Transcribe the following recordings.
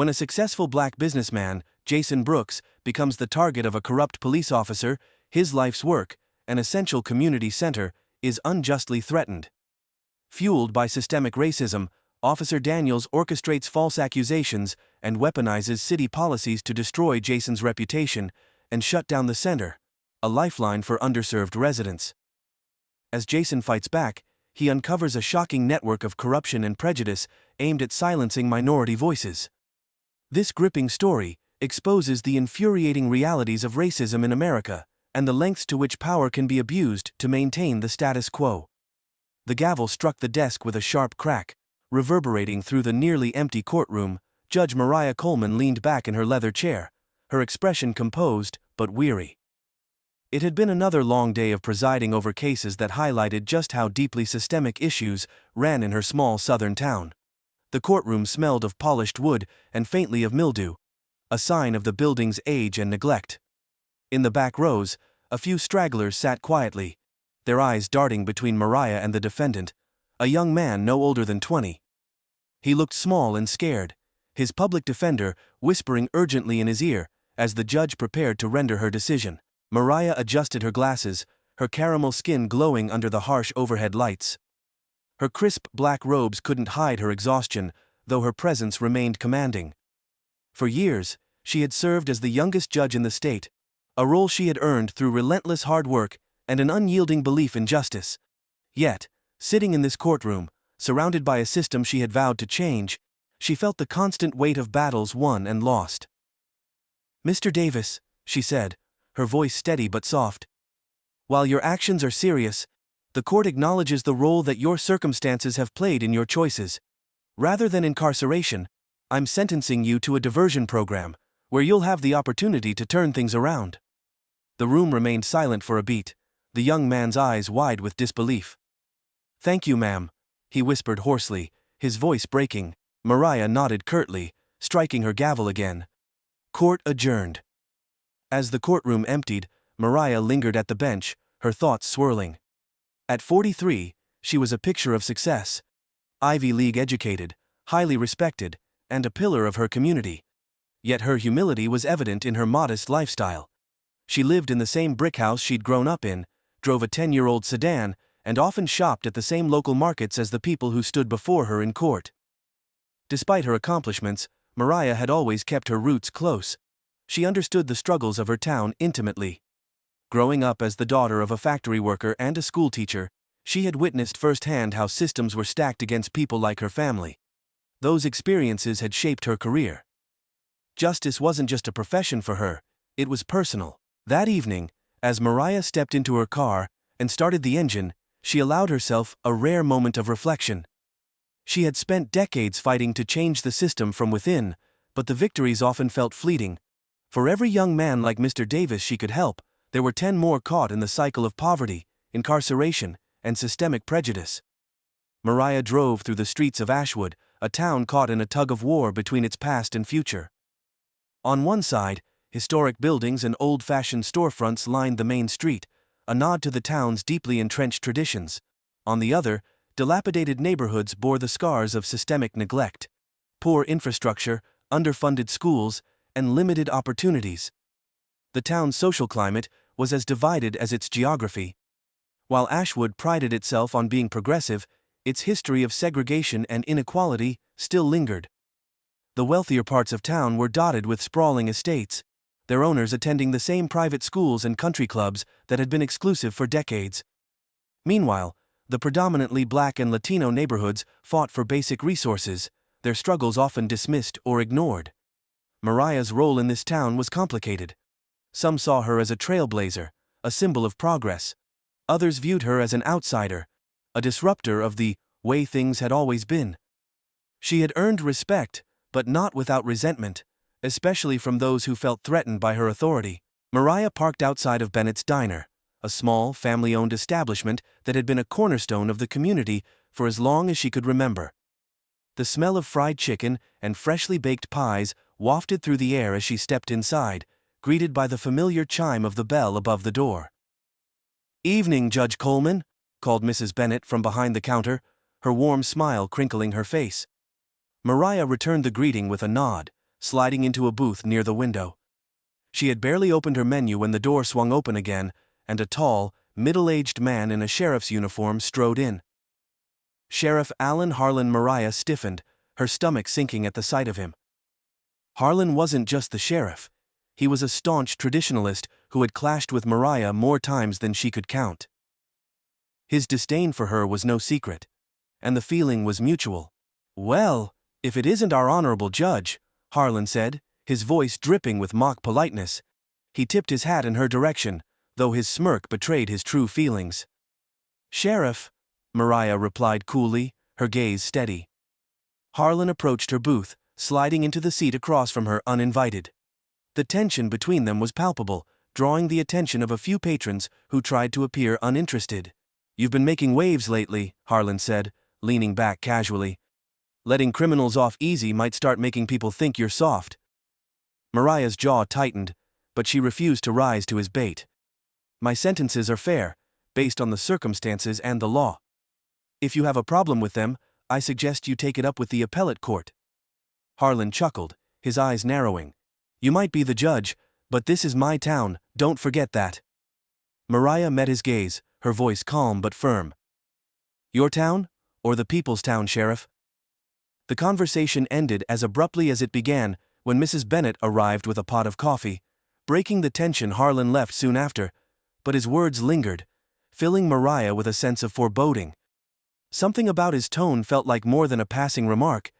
When a successful black businessman, Jason Brooks, becomes the target of a corrupt police officer, his life's work, an essential community center, is unjustly threatened. Fueled by systemic racism, Officer Daniels orchestrates false accusations and weaponizes city policies to destroy Jason's reputation and shut down the center, a lifeline for underserved residents. As Jason fights back, he uncovers a shocking network of corruption and prejudice aimed at silencing minority voices. This gripping story exposes the infuriating realities of racism in America and the lengths to which power can be abused to maintain the status quo. The gavel struck the desk with a sharp crack, reverberating through the nearly empty courtroom. Judge Mariah Coleman leaned back in her leather chair, her expression composed but weary. It had been another long day of presiding over cases that highlighted just how deeply systemic issues ran in her small southern town. The courtroom smelled of polished wood and faintly of mildew, a sign of the building's age and neglect. In the back rows, a few stragglers sat quietly, their eyes darting between Mariah and the defendant, a young man no older than 20. He looked small and scared, his public defender whispering urgently in his ear as the judge prepared to render her decision. Mariah adjusted her glasses, her caramel skin glowing under the harsh overhead lights. Her crisp black robes couldn't hide her exhaustion, though her presence remained commanding. For years, she had served as the youngest judge in the state, a role she had earned through relentless hard work and an unyielding belief in justice. Yet, sitting in this courtroom, surrounded by a system she had vowed to change, she felt the constant weight of battles won and lost. "Mr. Davis," she said, her voice steady but soft, "while your actions are serious, the court acknowledges the role that your circumstances have played in your choices. Rather than incarceration, I'm sentencing you to a diversion program, where you'll have the opportunity to turn things around." The room remained silent for a beat, the young man's eyes wide with disbelief. "Thank you, ma'am," he whispered hoarsely, his voice breaking. Mariah nodded curtly, striking her gavel again. Court adjourned. As the courtroom emptied, Mariah lingered at the bench, her thoughts swirling. At 43, she was a picture of success. Ivy League educated, highly respected, and a pillar of her community. Yet her humility was evident in her modest lifestyle. She lived in the same brick house she'd grown up in, drove a 10-year-old sedan, and often shopped at the same local markets as the people who stood before her in court. Despite her accomplishments, Mariah had always kept her roots close. She understood the struggles of her town intimately. Growing up as the daughter of a factory worker and a schoolteacher, she had witnessed firsthand how systems were stacked against people like her family. Those experiences had shaped her career. Justice wasn't just a profession for her, it was personal. That evening, as Mariah stepped into her car and started the engine, she allowed herself a rare moment of reflection. She had spent decades fighting to change the system from within, but the victories often felt fleeting. For every young man like Mr. Davis she could help, there were 10 more caught in the cycle of poverty, incarceration, and systemic prejudice. Mariah drove through the streets of Ashwood, a town caught in a tug-of-war between its past and future. On one side, historic buildings and old-fashioned storefronts lined the main street, a nod to the town's deeply entrenched traditions. On the other, dilapidated neighborhoods bore the scars of systemic neglect. Poor infrastructure, underfunded schools, and limited opportunities. The town's social climate was as divided as its geography. While Ashwood prided itself on being progressive, its history of segregation and inequality still lingered. The wealthier parts of town were dotted with sprawling estates, their owners attending the same private schools and country clubs that had been exclusive for decades. Meanwhile, the predominantly Black and Latino neighborhoods fought for basic resources, their struggles often dismissed or ignored. Mariah's role in this town was complicated. Some saw her as a trailblazer, a symbol of progress. Others viewed her as an outsider, a disruptor of the way things had always been. She had earned respect, but not without resentment, especially from those who felt threatened by her authority. Mariah parked outside of Bennett's Diner, a small, family-owned establishment that had been a cornerstone of the community for as long as she could remember. The smell of fried chicken and freshly baked pies wafted through the air as she stepped inside, greeted by the familiar chime of the bell above the door. "Evening, Judge Coleman," called Mrs. Bennett from behind the counter, her warm smile crinkling her face. Mariah returned the greeting with a nod, sliding into a booth near the window. She had barely opened her menu when the door swung open again, and a tall, middle-aged man in a sheriff's uniform strode in. Sheriff Alan Harlan. Mariah stiffened, her stomach sinking at the sight of him. Harlan wasn't just the sheriff. He was a staunch traditionalist who had clashed with Mariah more times than she could count. His disdain for her was no secret, and the feeling was mutual. "Well, if it isn't our honorable judge," Harlan said, his voice dripping with mock politeness. He tipped his hat in her direction, though his smirk betrayed his true feelings. "Sheriff," Mariah replied coolly, her gaze steady. Harlan approached her booth, sliding into the seat across from her uninvited. The tension between them was palpable, drawing the attention of a few patrons who tried to appear uninterested. "You've been making waves lately," Harlan said, leaning back casually. "Letting criminals off easy might start making people think you're soft." Mariah's jaw tightened, but she refused to rise to his bait. "My sentences are fair, based on the circumstances and the law. If you have a problem with them, I suggest you take it up with the appellate court." Harlan chuckled, his eyes narrowing. "You might be the judge, but this is my town, don't forget that." Mariah met his gaze, her voice calm but firm. "Your town? Or the people's town, Sheriff?" The conversation ended as abruptly as it began, when Mrs. Bennett arrived with a pot of coffee. Breaking the tension, Harlan left soon after, but his words lingered, filling Mariah with a sense of foreboding. Something about his tone felt like more than a passing remark.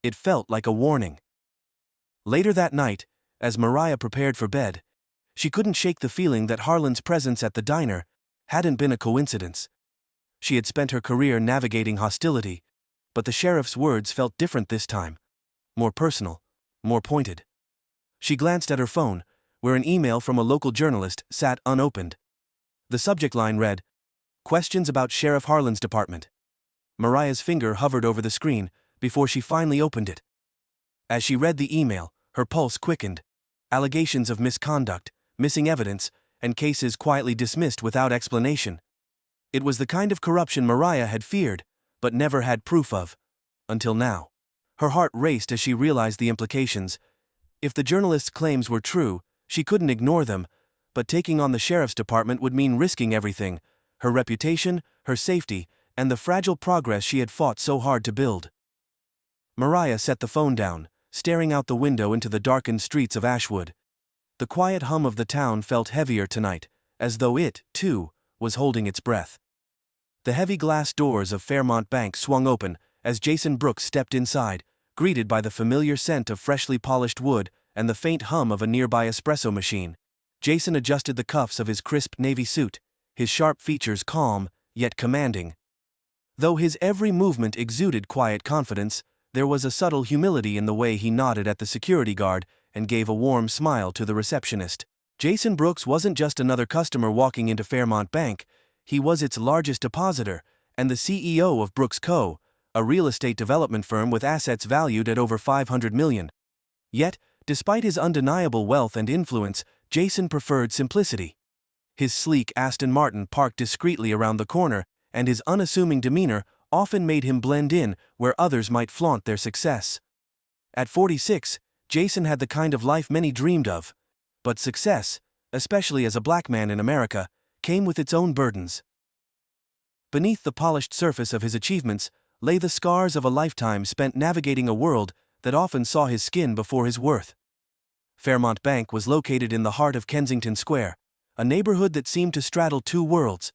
It felt like a warning. Later that night, as Mariah prepared for bed, she couldn't shake the feeling that Harlan's presence at the diner hadn't been a coincidence. She had spent her career navigating hostility, but the sheriff's words felt different this time. More personal, more pointed. She glanced at her phone, where an email from a local journalist sat unopened. The subject line read, "Questions about Sheriff Harlan's department." Mariah's finger hovered over the screen before she finally opened it. As she read the email, her pulse quickened. Allegations of misconduct, missing evidence, and cases quietly dismissed without explanation. It was the kind of corruption Mariah had feared, but never had proof of. Until now. Her heart raced as she realized the implications. If the journalist's claims were true, she couldn't ignore them, but taking on the sheriff's department would mean risking everything: her reputation, her safety, and the fragile progress she had fought so hard to build. Mariah set the phone down, staring out the window into the darkened streets of Ashwood. The quiet hum of the town felt heavier tonight, as though it, too, was holding its breath. The heavy glass doors of Fairmont Bank swung open as Jason Brooks stepped inside, greeted by the familiar scent of freshly polished wood and the faint hum of a nearby espresso machine. Jason adjusted the cuffs of his crisp navy suit, his sharp features calm, yet commanding. Though his every movement exuded quiet confidence, there was a subtle humility in the way he nodded at the security guard and gave a warm smile to the receptionist. Jason Brooks wasn't just another customer walking into Fairmont Bank, he was its largest depositor, and the CEO of Brooks Co., a real estate development firm with assets valued at over $500 million. Yet, despite his undeniable wealth and influence, Jason preferred simplicity. His sleek Aston Martin parked discreetly around the corner, and his unassuming demeanor often made him blend in where others might flaunt their success. At 46, Jason had the kind of life many dreamed of. But success, especially as a black man in America, came with its own burdens. Beneath the polished surface of his achievements lay the scars of a lifetime spent navigating a world that often saw his skin before his worth. Fairmont Bank was located in the heart of Kensington Square, a neighborhood that seemed to straddle two worlds.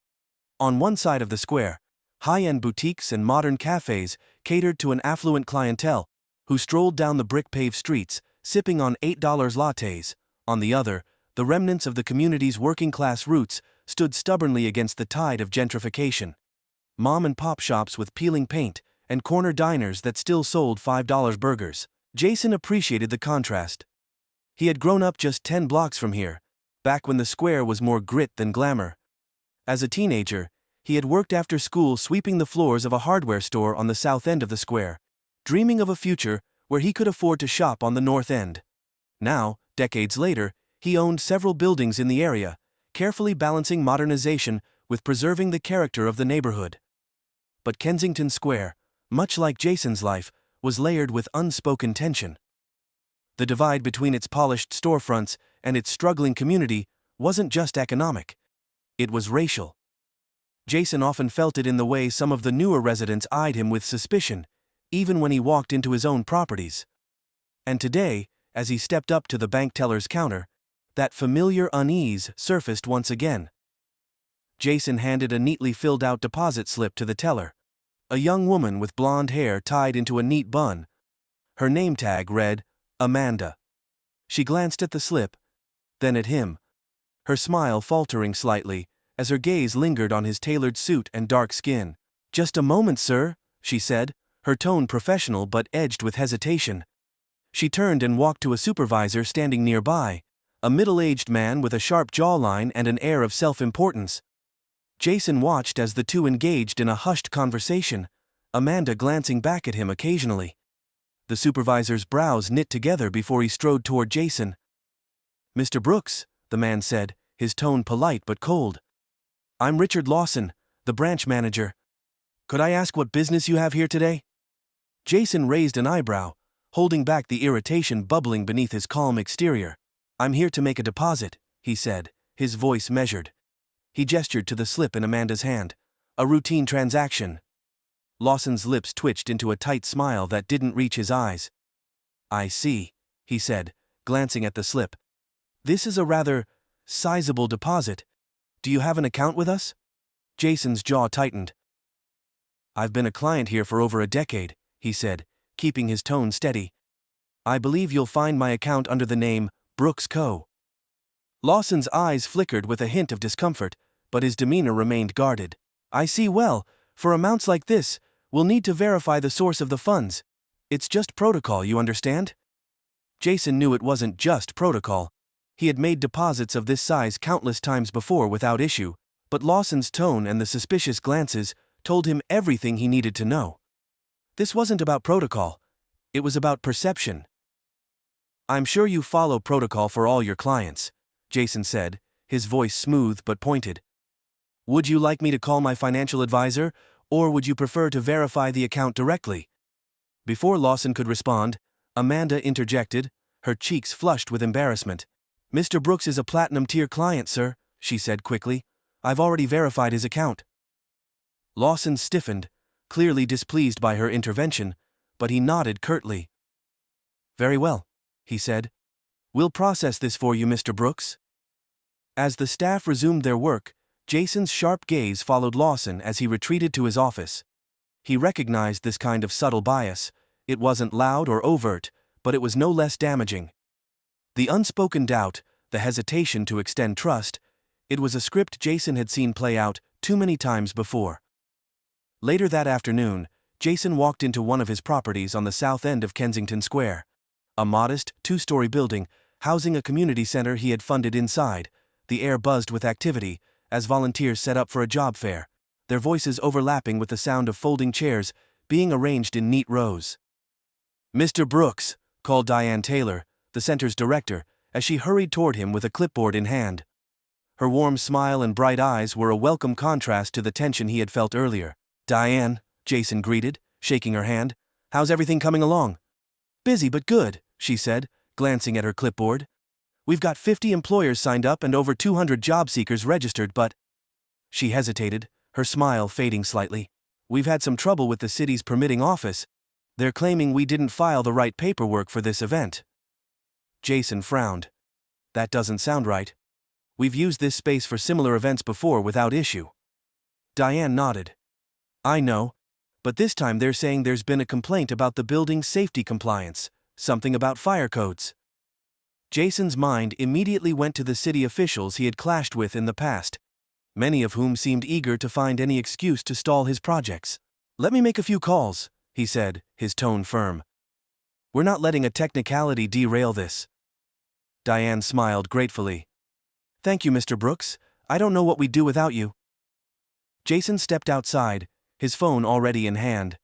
On one side of the square, high-end boutiques and modern cafes catered to an affluent clientele who strolled down the brick-paved streets, sipping on $8 lattes. On the other, the remnants of the community's working-class roots stood stubbornly against the tide of gentrification. Mom-and-pop shops with peeling paint, and corner diners that still sold $5 burgers. Jason appreciated the contrast. He had grown up just 10 blocks from here, back when the square was more grit than glamour. As a teenager, he had worked after school sweeping the floors of a hardware store on the south end of the square, dreaming of a future where he could afford to shop on the north end. Now, decades later, he owned several buildings in the area, carefully balancing modernization with preserving the character of the neighborhood. But Kensington Square, much like Jason's life, was layered with unspoken tension. The divide between its polished storefronts and its struggling community wasn't just economic. It was racial. Jason often felt it in the way some of the newer residents eyed him with suspicion, even when he walked into his own properties. And today, as he stepped up to the bank teller's counter, that familiar unease surfaced once again. Jason handed a neatly filled-out deposit slip to the teller. A young woman with blonde hair tied into a neat bun. Her name tag read, Amanda. She glanced at the slip, then at him, her smile faltering slightly as her gaze lingered on his tailored suit and dark skin. "Just a moment, sir," she said, her tone professional but edged with hesitation. She turned and walked to a supervisor standing nearby, a middle-aged man with a sharp jawline and an air of self-importance. Jason watched as the two engaged in a hushed conversation, Amanda glancing back at him occasionally. The supervisor's brows knit together before he strode toward Jason. "Mr. Brooks," the man said, his tone polite but cold. "I'm Richard Lawson, the branch manager. Could I ask what business you have here today?" Jason raised an eyebrow, holding back the irritation bubbling beneath his calm exterior. "I'm here to make a deposit," he said, his voice measured. He gestured to the slip in Amanda's hand. "A routine transaction." Lawson's lips twitched into a tight smile that didn't reach his eyes. "I see," he said, glancing at the slip. "This is a rather sizable deposit. Do you have an account with us?" Jason's jaw tightened. "I've been a client here for over a decade," he said, keeping his tone steady. "I believe you'll find my account under the name Brooks Co." Lawson's eyes flickered with a hint of discomfort, but his demeanor remained guarded. "I see. Well, for amounts like this, we'll need to verify the source of the funds. It's just protocol, you understand?" Jason knew it wasn't just protocol. He had made deposits of this size countless times before without issue, but Lawson's tone and the suspicious glances told him everything he needed to know. This wasn't about protocol. It was about perception. "I'm sure you follow protocol for all your clients," Jason said, his voice smooth but pointed. "Would you like me to call my financial advisor, or would you prefer to verify the account directly?" Before Lawson could respond, Amanda interjected, her cheeks flushed with embarrassment. "Mr. Brooks is a platinum-tier client, sir," she said quickly. "I've already verified his account." Lawson stiffened, clearly displeased by her intervention, but he nodded curtly. "Very well," he said. "We'll process this for you, Mr. Brooks." As the staff resumed their work, Jason's sharp gaze followed Lawson as he retreated to his office. He recognized this kind of subtle bias. It wasn't loud or overt, but it was no less damaging. The unspoken doubt, the hesitation to extend trust, it was a script Jason had seen play out too many times before. Later that afternoon, Jason walked into one of his properties on the south end of Kensington Square. A modest, two-story building, housing a community center he had funded inside. The air buzzed with activity, as volunteers set up for a job fair, their voices overlapping with the sound of folding chairs being arranged in neat rows. "Mr. Brooks," called Diane Taylor, the center's director, as she hurried toward him with a clipboard in hand. Her warm smile and bright eyes were a welcome contrast to the tension he had felt earlier. "Diane," Jason greeted, shaking her hand. "How's everything coming along?" "Busy but good," she said, glancing at her clipboard. "We've got 50 employers signed up and over 200 job seekers registered, but—" She hesitated, her smile fading slightly. "We've had some trouble with the city's permitting office. They're claiming we didn't file the right paperwork for this event." Jason frowned. "That doesn't sound right. We've used this space for similar events before without issue." Diane nodded. "I know, but this time they're saying there's been a complaint about the building's safety compliance, something about fire codes." Jason's mind immediately went to the city officials he had clashed with in the past, many of whom seemed eager to find any excuse to stall his projects. "Let me make a few calls," he said, his tone firm. "We're not letting a technicality derail this." Diane smiled gratefully. "Thank you, Mr. Brooks. I don't know what we'd do without you." Jason stepped outside, his phone already in hand.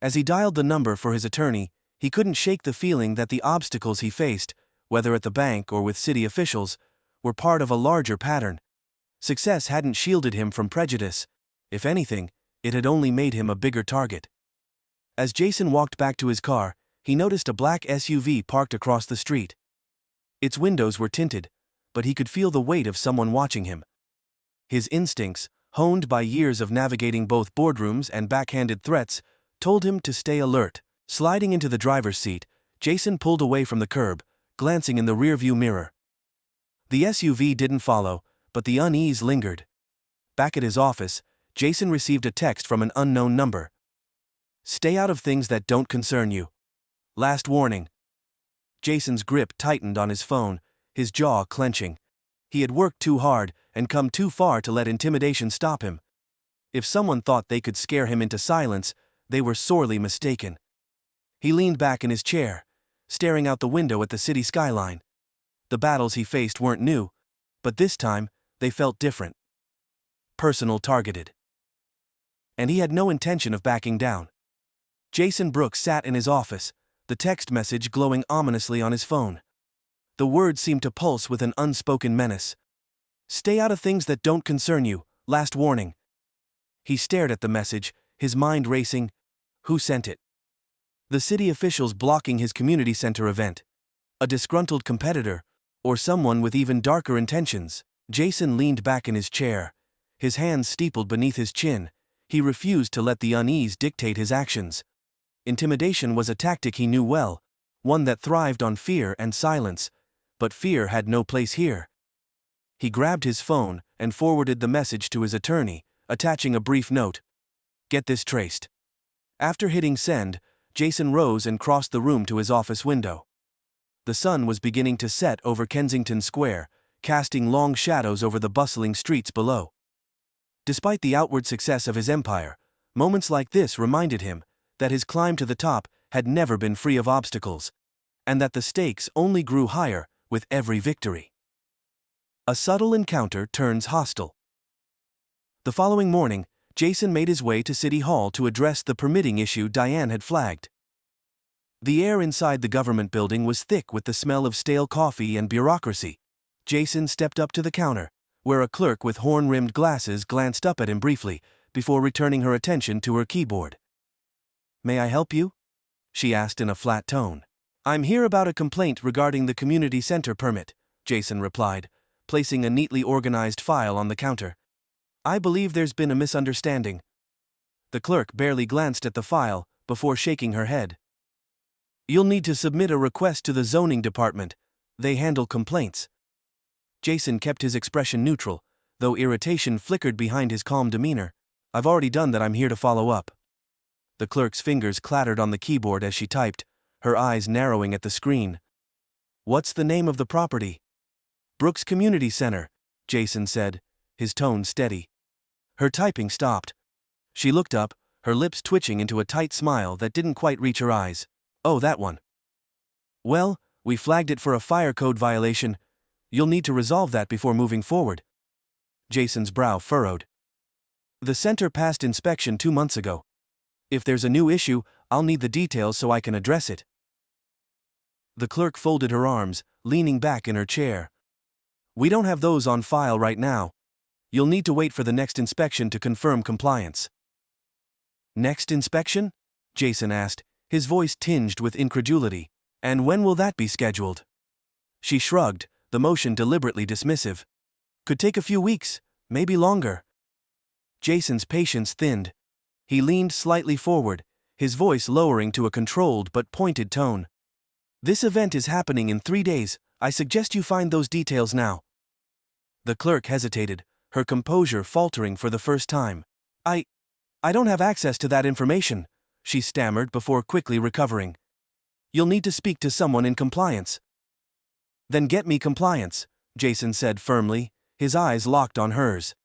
As he dialed the number for his attorney, he couldn't shake the feeling that the obstacles he faced, whether at the bank or with city officials, were part of a larger pattern. Success hadn't shielded him from prejudice. If anything, it had only made him a bigger target. As Jason walked back to his car, he noticed a black SUV parked across the street. Its windows were tinted, but he could feel the weight of someone watching him. His instincts, honed by years of navigating both boardrooms and backhanded threats, told him to stay alert. Sliding into the driver's seat, Jason pulled away from the curb, glancing in the rearview mirror. The SUV didn't follow, but the unease lingered. Back at his office, Jason received a text from an unknown number. "Stay out of things that don't concern you. Last warning." Jason's grip tightened on his phone, his jaw clenching. He had worked too hard and come too far to let intimidation stop him. If someone thought they could scare him into silence, they were sorely mistaken. He leaned back in his chair, staring out the window at the city skyline. The battles he faced weren't new, but this time, they felt different. Personal, targeted. And he had no intention of backing down. Jason Brooks sat in his office, the text message glowing ominously on his phone. The words seemed to pulse with an unspoken menace. "Stay out of things that don't concern you, last warning." He stared at the message, his mind racing. Who sent it? The city officials blocking his community center event? A disgruntled competitor? Or someone with even darker intentions? Jason leaned back in his chair, his hands steepled beneath his chin. He refused to let the unease dictate his actions. Intimidation was a tactic he knew well, one that thrived on fear and silence, but fear had no place here. He grabbed his phone and forwarded the message to his attorney, attaching a brief note. "Get this traced." After hitting send, Jason rose and crossed the room to his office window. The sun was beginning to set over Kensington Square, casting long shadows over the bustling streets below. Despite the outward success of his empire, moments like this reminded him that his climb to the top had never been free of obstacles, and that the stakes only grew higher with every victory. A subtle encounter turns hostile. The following morning, Jason made his way to City Hall to address the permitting issue Diane had flagged. The air inside the government building was thick with the smell of stale coffee and bureaucracy. Jason stepped up to the counter, where a clerk with horn-rimmed glasses glanced up at him briefly, before returning her attention to her keyboard. "May I help you?" she asked in a flat tone. "I'm here about a complaint regarding the community center permit," Jason replied, placing a neatly organized file on the counter. "I believe there's been a misunderstanding." The clerk barely glanced at the file, before shaking her head. "You'll need to submit a request to the zoning department. They handle complaints." Jason kept his expression neutral, though irritation flickered behind his calm demeanor. "I've already done that. I'm here to follow up." The clerk's fingers clattered on the keyboard as she typed, her eyes narrowing at the screen. "What's the name of the property?" "Brooks Community Center," Jason said, his tone steady. Her typing stopped. She looked up, her lips twitching into a tight smile that didn't quite reach her eyes. "Oh, that one. Well, we flagged it for a fire code violation. You'll need to resolve that before moving forward." Jason's brow furrowed. "The center passed inspection 2 months ago. If there's a new issue, I'll need the details so I can address it." The clerk folded her arms, leaning back in her chair. "We don't have those on file right now. You'll need to wait for the next inspection to confirm compliance." "Next inspection?" Jason asked, his voice tinged with incredulity. "And when will that be scheduled?" She shrugged, the motion deliberately dismissive. "Could take a few weeks, maybe longer." Jason's patience thinned. He leaned slightly forward, his voice lowering to a controlled but pointed tone. "This event is happening in 3 days. I suggest you find those details now." The clerk hesitated, her composure faltering for the first time. I don't have access to that information," she stammered before quickly recovering. "You'll need to speak to someone in compliance." "Then get me compliance," Jason said firmly, his eyes locked on hers.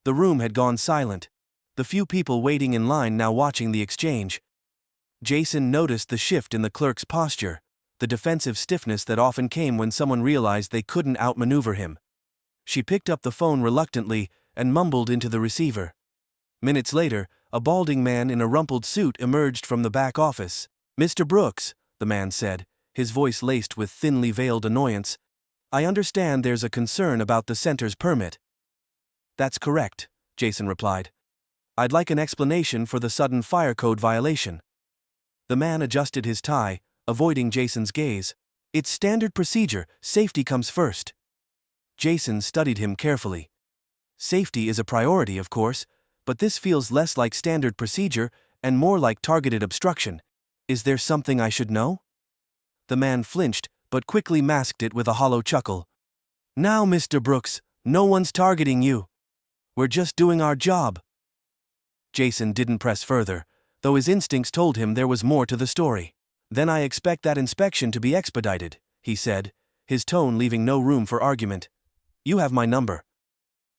The room had gone silent, the few people waiting in line now watching the exchange. Jason noticed the shift in the clerk's posture, the defensive stiffness that often came when someone realized they couldn't outmaneuver him. She picked up the phone reluctantly and mumbled into the receiver. Minutes later, a balding man in a rumpled suit emerged from the back office. "Mr. Brooks," the man said, his voice laced with thinly veiled annoyance, "I understand there's a concern about the center's permit." "That's correct," Jason replied. "I'd like an explanation for the sudden fire code violation." The man adjusted his tie, avoiding Jason's gaze. It's standard procedure, safety comes first. Jason studied him carefully. Safety is a priority, of course, but this feels less like standard procedure and more like targeted obstruction. Is there something I should know? The man flinched, but quickly masked it with a hollow chuckle. Now, Mr. Brooks, no one's targeting you. We're just doing our job. Jason didn't press further, though his instincts told him there was more to the story. Then I expect that inspection to be expedited, he said, his tone leaving no room for argument. You have my number.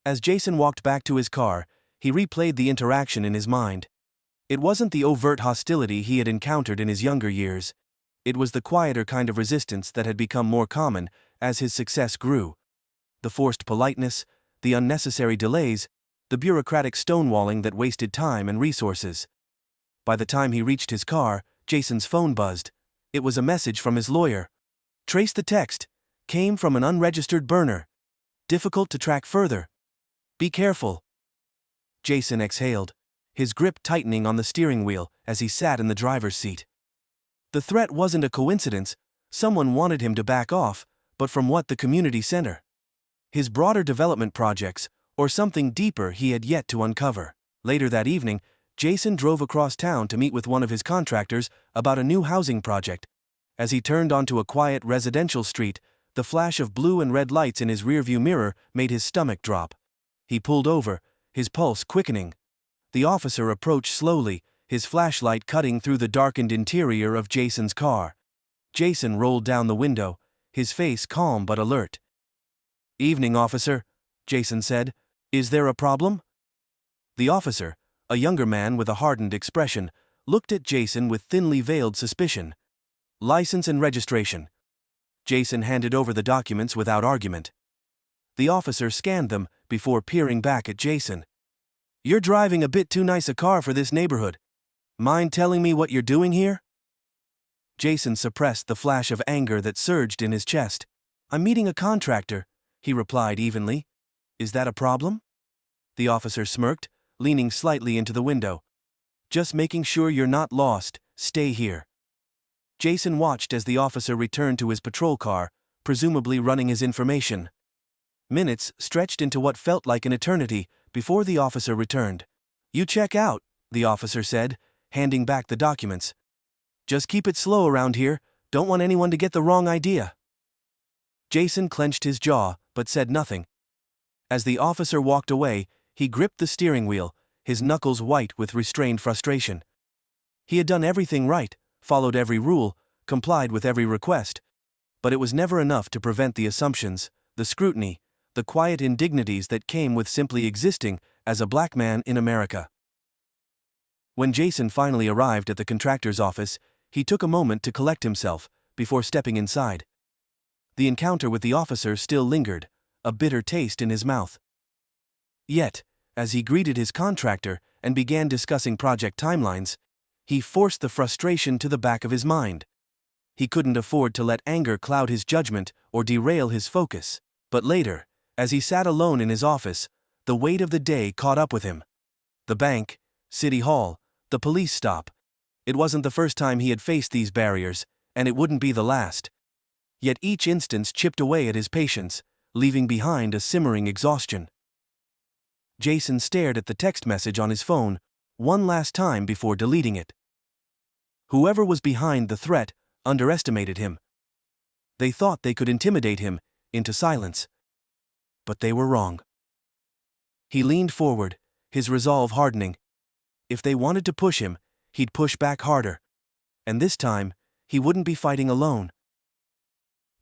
As Jason walked back to his car, he replayed the interaction in his mind. It wasn't the overt hostility he had encountered in his younger years. It was the quieter kind of resistance that had become more common as his success grew. The forced politeness, the unnecessary delays, the bureaucratic stonewalling that wasted time and resources. By the time he reached his car, Jason's phone buzzed. It was a message from his lawyer. Trace the text. Came from an unregistered burner. Difficult to track further. Be careful. Jason exhaled, his grip tightening on the steering wheel as he sat in the driver's seat. The threat wasn't a coincidence. Someone wanted him to back off, but from what? The community center? His broader development projects, or something deeper he had yet to uncover. Later that evening, Jason drove across town to meet with one of his contractors about a new housing project. As he turned onto a quiet residential street, the flash of blue and red lights in his rearview mirror made his stomach drop. He pulled over, his pulse quickening. The officer approached slowly, his flashlight cutting through the darkened interior of Jason's car. Jason rolled down the window, his face calm but alert. Evening, officer, Jason said. Is there a problem? The officer, a younger man with a hardened expression, looked at Jason with thinly veiled suspicion. License and registration. Jason handed over the documents without argument. The officer scanned them before peering back at Jason. You're driving a bit too nice a car for this neighborhood. Mind telling me what you're doing here? Jason suppressed the flash of anger that surged in his chest. I'm meeting a contractor, he replied evenly. Is that a problem? The officer smirked, leaning slightly into the window. Just making sure you're not lost, stay here. Jason watched as the officer returned to his patrol car, presumably running his information. Minutes stretched into what felt like an eternity before the officer returned. You check out, the officer said, handing back the documents. Just keep it slow around here, don't want anyone to get the wrong idea. Jason clenched his jaw, but said nothing. As the officer walked away, he gripped the steering wheel, his knuckles white with restrained frustration. He had done everything right, followed every rule, complied with every request. But it was never enough to prevent the assumptions, the scrutiny, the quiet indignities that came with simply existing as a black man in America. When Jason finally arrived at the contractor's office, he took a moment to collect himself before stepping inside. The encounter with the officer still lingered, a bitter taste in his mouth. Yet, as he greeted his contractor and began discussing project timelines, he forced the frustration to the back of his mind. He couldn't afford to let anger cloud his judgment or derail his focus. But later, as he sat alone in his office, the weight of the day caught up with him. The bank, City Hall, the police stop. It wasn't the first time he had faced these barriers, and it wouldn't be the last. Yet each instance chipped away at his patience, leaving behind a simmering exhaustion. Jason stared at the text message on his phone one last time before deleting it. Whoever was behind the threat underestimated him. They thought they could intimidate him into silence. But they were wrong. He leaned forward, his resolve hardening. If they wanted to push him, he'd push back harder. And this time, he wouldn't be fighting alone.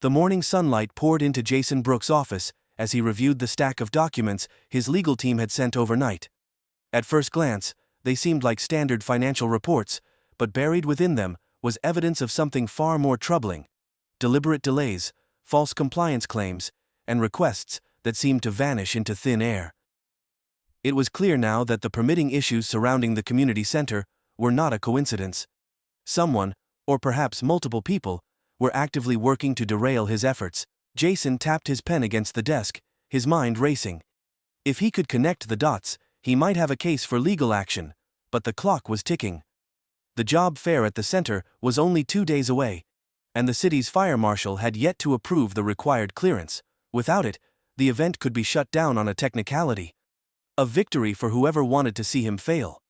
The morning sunlight poured into Jason Brooks' office as he reviewed the stack of documents his legal team had sent overnight. At first glance, they seemed like standard financial reports, but buried within them was evidence of something far more troubling. Deliberate delays, false compliance claims, and requests that seemed to vanish into thin air. It was clear now that the permitting issues surrounding the community center were not a coincidence. Someone, or perhaps multiple people, were actively working to derail his efforts. Jason tapped his pen against the desk, his mind racing. If he could connect the dots, he might have a case for legal action, but the clock was ticking. The job fair at the center was only 2 days away, and the city's fire marshal had yet to approve the required clearance. Without it, the event could be shut down on a technicality. A victory for whoever wanted to see him fail.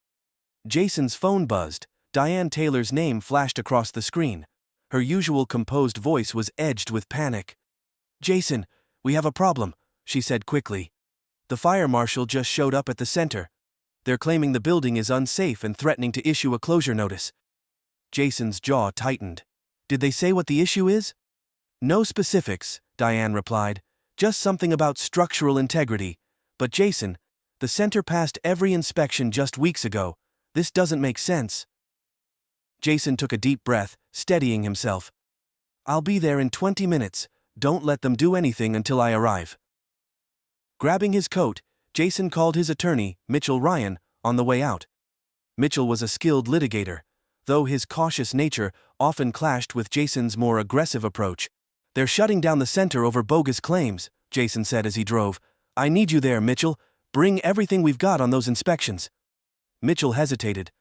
Jason's phone buzzed. Diane Taylor's name flashed across the screen. Her usual composed voice was edged with panic. "Jason, we have a problem," she said quickly. "The fire marshal just showed up at the center. They're claiming the building is unsafe and threatening to issue a closure notice." Jason's jaw tightened. "Did they say what the issue is?" "No specifics," Diane replied. "Just something about structural integrity. But Jason, the center passed every inspection just weeks ago. This doesn't make sense." Jason took a deep breath, steadying himself. "I'll be there in 20 minutes. Don't let them do anything until I arrive." Grabbing his coat, Jason called his attorney, Mitchell Ryan, on the way out. Mitchell was a skilled litigator, though his cautious nature often clashed with Jason's more aggressive approach. "They're shutting down the center over bogus claims," Jason said as he drove. "I need you there, Mitchell. Bring everything we've got on those inspections." Mitchell hesitated.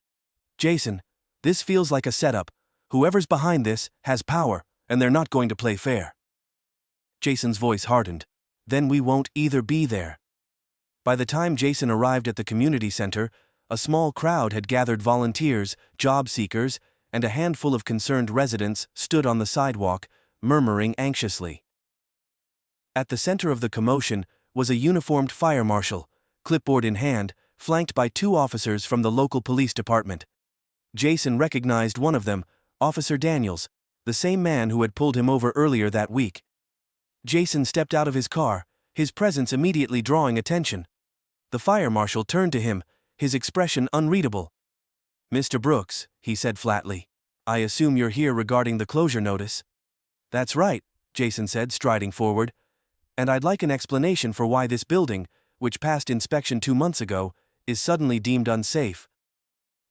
"Jason, this feels like a setup. Whoever's behind this has power, and they're not going to play fair." Jason's voice hardened. "Then we won't either be there." By the time Jason arrived at the community center, a small crowd had gathered. Volunteers, job seekers, and a handful of concerned residents stood on the sidewalk, murmuring anxiously. At the center of the commotion was a uniformed fire marshal, clipboard in hand, flanked by 2 officers from the local police department. Jason recognized one of them, Officer Daniels, the same man who had pulled him over earlier that week. Jason stepped out of his car, his presence immediately drawing attention. The fire marshal turned to him, his expression unreadable. "Mr. Brooks," he said flatly, "I assume you're here regarding the closure notice." "That's right," Jason said, striding forward. "And I'd like an explanation for why this building, which passed inspection 2 months ago, is suddenly deemed unsafe."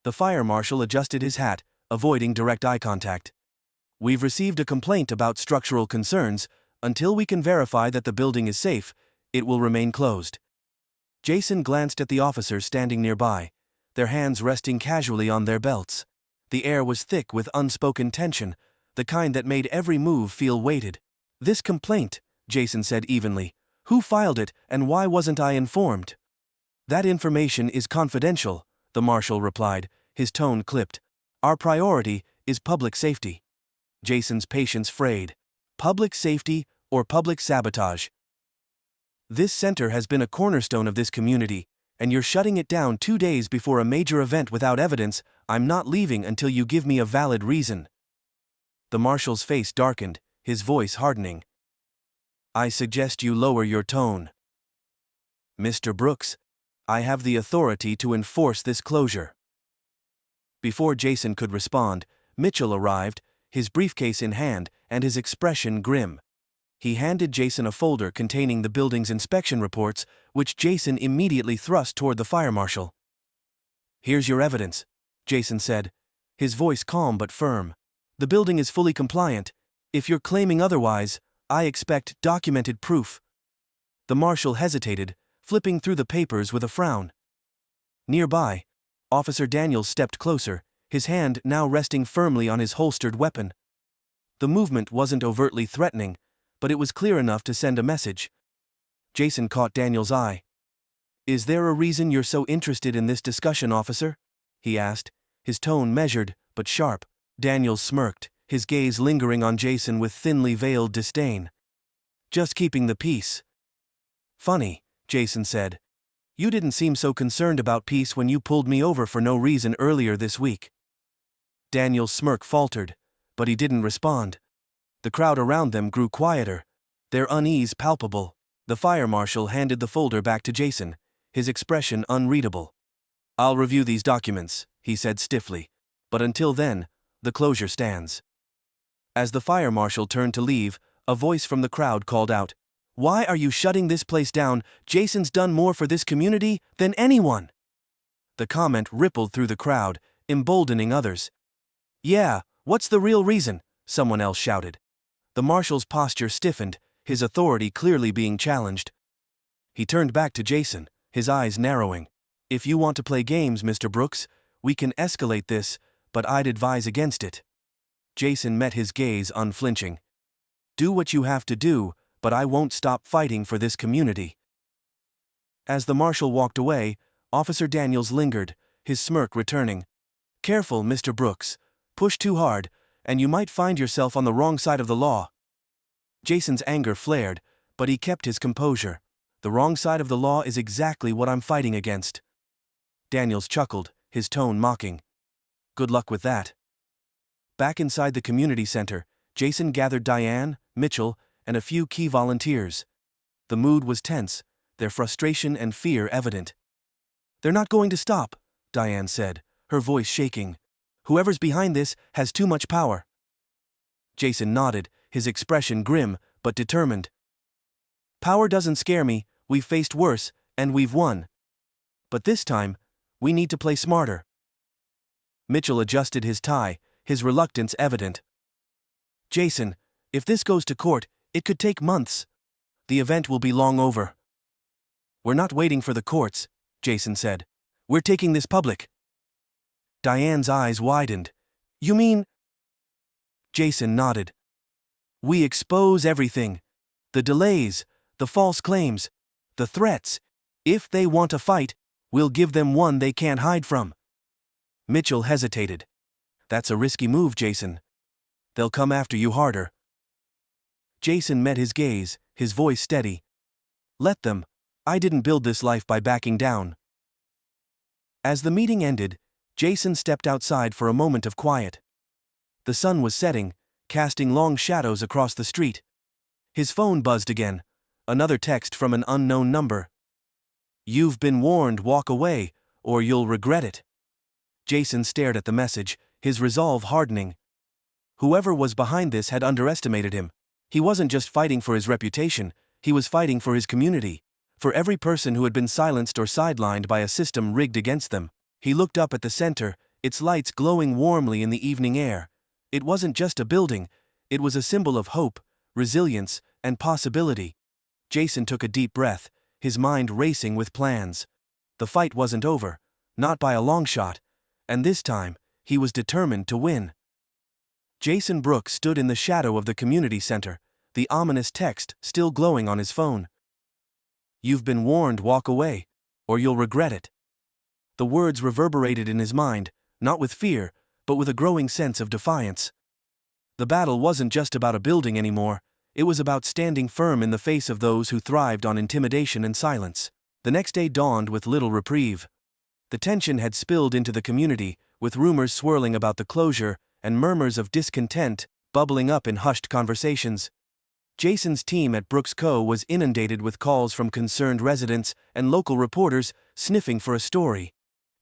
The fire marshal adjusted his hat, avoiding direct eye contact. "We've received a complaint about structural concerns. Until we can verify that the building is safe, it will remain closed." Jason glanced at the officers standing nearby, their hands resting casually on their belts. The air was thick with unspoken tension, the kind that made every move feel weighted. "This complaint," Jason said evenly. "Who filed it, and why wasn't I informed?" "That information is confidential," the marshal replied, his tone clipped. "Our priority is public safety." Jason's patience frayed. Public safety or public sabotage? This center has been a cornerstone of this community, and you're shutting it down 2 days before a major event without evidence. "I'm not leaving until you give me a valid reason." The marshal's face darkened, his voice hardening. "I suggest you lower your tone. Mr. Brooks, I have the authority to enforce this closure." Before Jason could respond, Mitchell arrived, his briefcase in hand and his expression grim. He handed Jason a folder containing the building's inspection reports, which Jason immediately thrust toward the fire marshal. "Here's your evidence," Jason said, his voice calm but firm. "The building is fully compliant. If you're claiming otherwise, I expect documented proof." The marshal hesitated, flipping through the papers with a frown. Nearby, Officer Daniels stepped closer, his hand now resting firmly on his holstered weapon. The movement wasn't overtly threatening, but it was clear enough to send a message. Jason caught Daniels' eye. "Is there a reason you're so interested in this discussion, officer?" he asked, his tone measured but sharp. Daniels smirked, his gaze lingering on Jason with thinly veiled disdain. "Just keeping the peace." "Funny," Jason said. "You didn't seem so concerned about peace when you pulled me over for no reason earlier this week." Daniels' smirk faltered, but he didn't respond. The crowd around them grew quieter, their unease palpable. The fire marshal handed the folder back to Jason, his expression unreadable. "I'll review these documents," he said stiffly. "But until then, the closure stands." As the fire marshal turned to leave, a voice from the crowd called out, "Why are you shutting this place down? Jason's done more for this community than anyone." The comment rippled through the crowd, emboldening others. "Yeah, what's the real reason?" someone else shouted. The marshal's posture stiffened, his authority clearly being challenged. He turned back to Jason, his eyes narrowing. "If you want to play games, Mr. Brooks, we can escalate this, but I'd advise against it." Jason met his gaze unflinching. Do what you have to do, but I won't stop fighting for this community. As the marshal walked away, Officer Daniels lingered, his smirk returning. Careful, Mr. Brooks. Push too hard, and you might find yourself on the wrong side of the law. Jason's anger flared, but he kept his composure. The wrong side of the law is exactly what I'm fighting against. Daniels chuckled, his tone mocking. Good luck with that. Back inside the community center, Jason gathered Diane, Mitchell, and a few key volunteers. The mood was tense, their frustration and fear evident. They're not going to stop, Diane said, her voice shaking. Whoever's behind this has too much power. Jason nodded, his expression grim but determined. Power doesn't scare me, we've faced worse, and we've won. But this time, we need to play smarter. Mitchell adjusted his tie, his reluctance evident. Jason, if this goes to court, it could take months. The event will be long over. We're not waiting for the courts, Jason said. We're taking this public. Diane's eyes widened. You mean? Jason nodded. We expose everything. The delays, the false claims, the threats. If they want a fight, we'll give them one they can't hide from. Mitchell hesitated. That's a risky move, Jason. They'll come after you harder. Jason met his gaze, his voice steady. Let them. I didn't build this life by backing down. As the meeting ended, Jason stepped outside for a moment of quiet. The sun was setting, casting long shadows across the street. His phone buzzed again, another text from an unknown number. You've been warned, walk away, or you'll regret it. Jason stared at the message, his resolve hardening. Whoever was behind this had underestimated him. He wasn't just fighting for his reputation, he was fighting for his community. For every person who had been silenced or sidelined by a system rigged against them. He looked up at the center, its lights glowing warmly in the evening air. It wasn't just a building, it was a symbol of hope, resilience, and possibility. Jason took a deep breath, his mind racing with plans. The fight wasn't over, not by a long shot, and this time, he was determined to win. Jason Brooks stood in the shadow of the community center, the ominous text still glowing on his phone. You've been warned, walk away, or you'll regret it. The words reverberated in his mind, not with fear, but with a growing sense of defiance. The battle wasn't just about a building anymore, it was about standing firm in the face of those who thrived on intimidation and silence. The next day dawned with little reprieve. The tension had spilled into the community, with rumors swirling about the closure and murmurs of discontent bubbling up in hushed conversations. Jason's team at Brooks Co. was inundated with calls from concerned residents and local reporters sniffing for a story.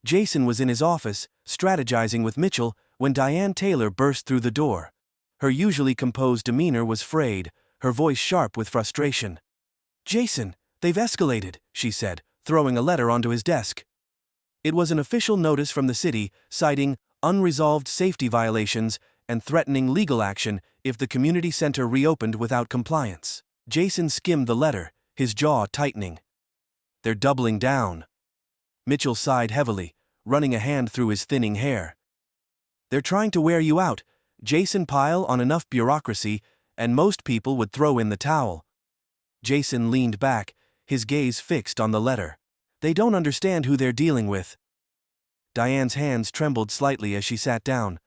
Jason was in his office, strategizing with Mitchell, when Diane Taylor burst through the door. Her usually composed demeanor was frayed, her voice sharp with frustration. Jason, they've escalated, she said, throwing a letter onto his desk. It was an official notice from the city, citing unresolved safety violations and threatening legal action if the community center reopened without compliance. Jason skimmed the letter, his jaw tightening. They're doubling down. Mitchell sighed heavily, running a hand through his thinning hair. They're trying to wear you out, Jason. Pile on enough bureaucracy, and most people would throw in the towel. Jason leaned back, his gaze fixed on the letter. They don't understand who they're dealing with. Diane's hands trembled slightly as she sat down.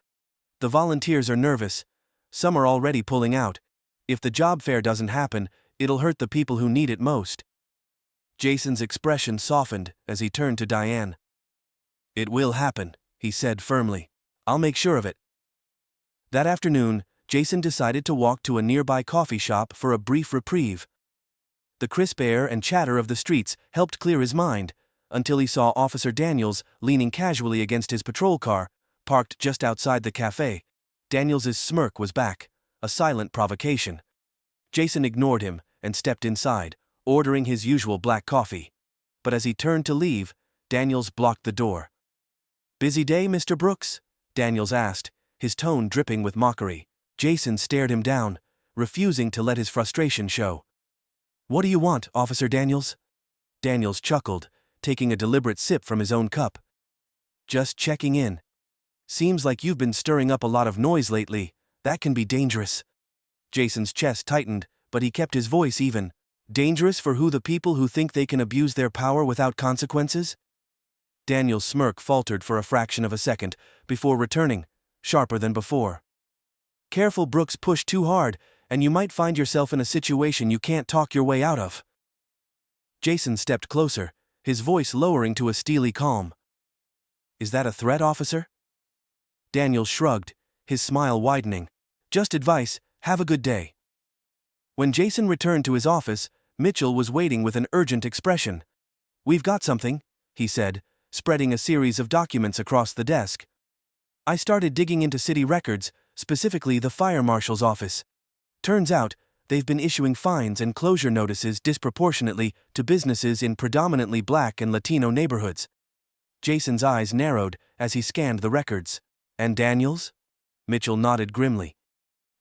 The volunteers are nervous. Some are already pulling out. If the job fair doesn't happen, it'll hurt the people who need it most. Jason's expression softened as he turned to Diane. It will happen, he said firmly. I'll make sure of it. That afternoon, Jason decided to walk to a nearby coffee shop for a brief reprieve. The crisp air and chatter of the streets helped clear his mind, until he saw Officer Daniels leaning casually against his patrol car, parked just outside the cafe. Daniels's smirk was back, a silent provocation. Jason ignored him and stepped inside, ordering his usual black coffee. But as he turned to leave, Daniels blocked the door. Busy day, Mr. Brooks? Daniels asked, his tone dripping with mockery. Jason stared him down, refusing to let his frustration show. What do you want, Officer Daniels? Daniels chuckled, taking a deliberate sip from his own cup. Just checking in. Seems like you've been stirring up a lot of noise lately, That can be dangerous. Jason's chest tightened, but he kept his voice even. Dangerous for who? The people who think they can abuse their power without consequences? Daniel's smirk faltered for a fraction of a second, before returning, sharper than before. Careful, Brooks, push too hard, and you might find yourself in a situation you can't talk your way out of. Jason stepped closer, his voice lowering to a steely calm. Is that a threat, officer? Daniel shrugged, his smile widening. Just advice, have a good day. When Jason returned to his office, Mitchell was waiting with an urgent expression. We've got something, he said, spreading a series of documents across the desk. I started digging into city records, specifically the fire marshal's office. Turns out, they've been issuing fines and closure notices disproportionately to businesses in predominantly Black and Latino neighborhoods. Jason's eyes narrowed as he scanned the records. And Daniels? Mitchell nodded grimly.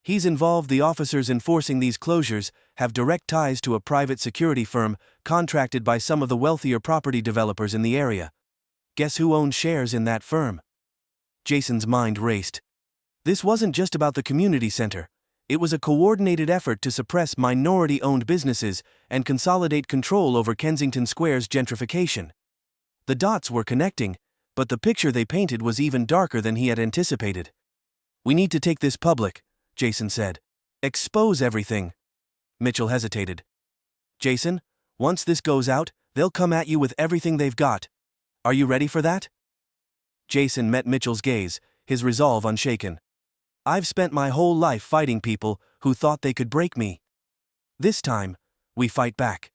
He's involved. The officers enforcing these closures have direct ties to a private security firm contracted by some of the wealthier property developers in the area. Guess who owns shares in that firm? Jason's mind raced. This wasn't just about the community center. It was a coordinated effort to suppress minority-owned businesses and consolidate control over Kensington Square's gentrification. The dots were connecting, but the picture they painted was even darker than he had anticipated. We need to take this public, Jason said. Expose everything. Mitchell hesitated. Jason, once this goes out, they'll come at you with everything they've got. Are you ready for that? Jason met Mitchell's gaze, his resolve unshaken. I've spent my whole life fighting people who thought they could break me. This time, we fight back.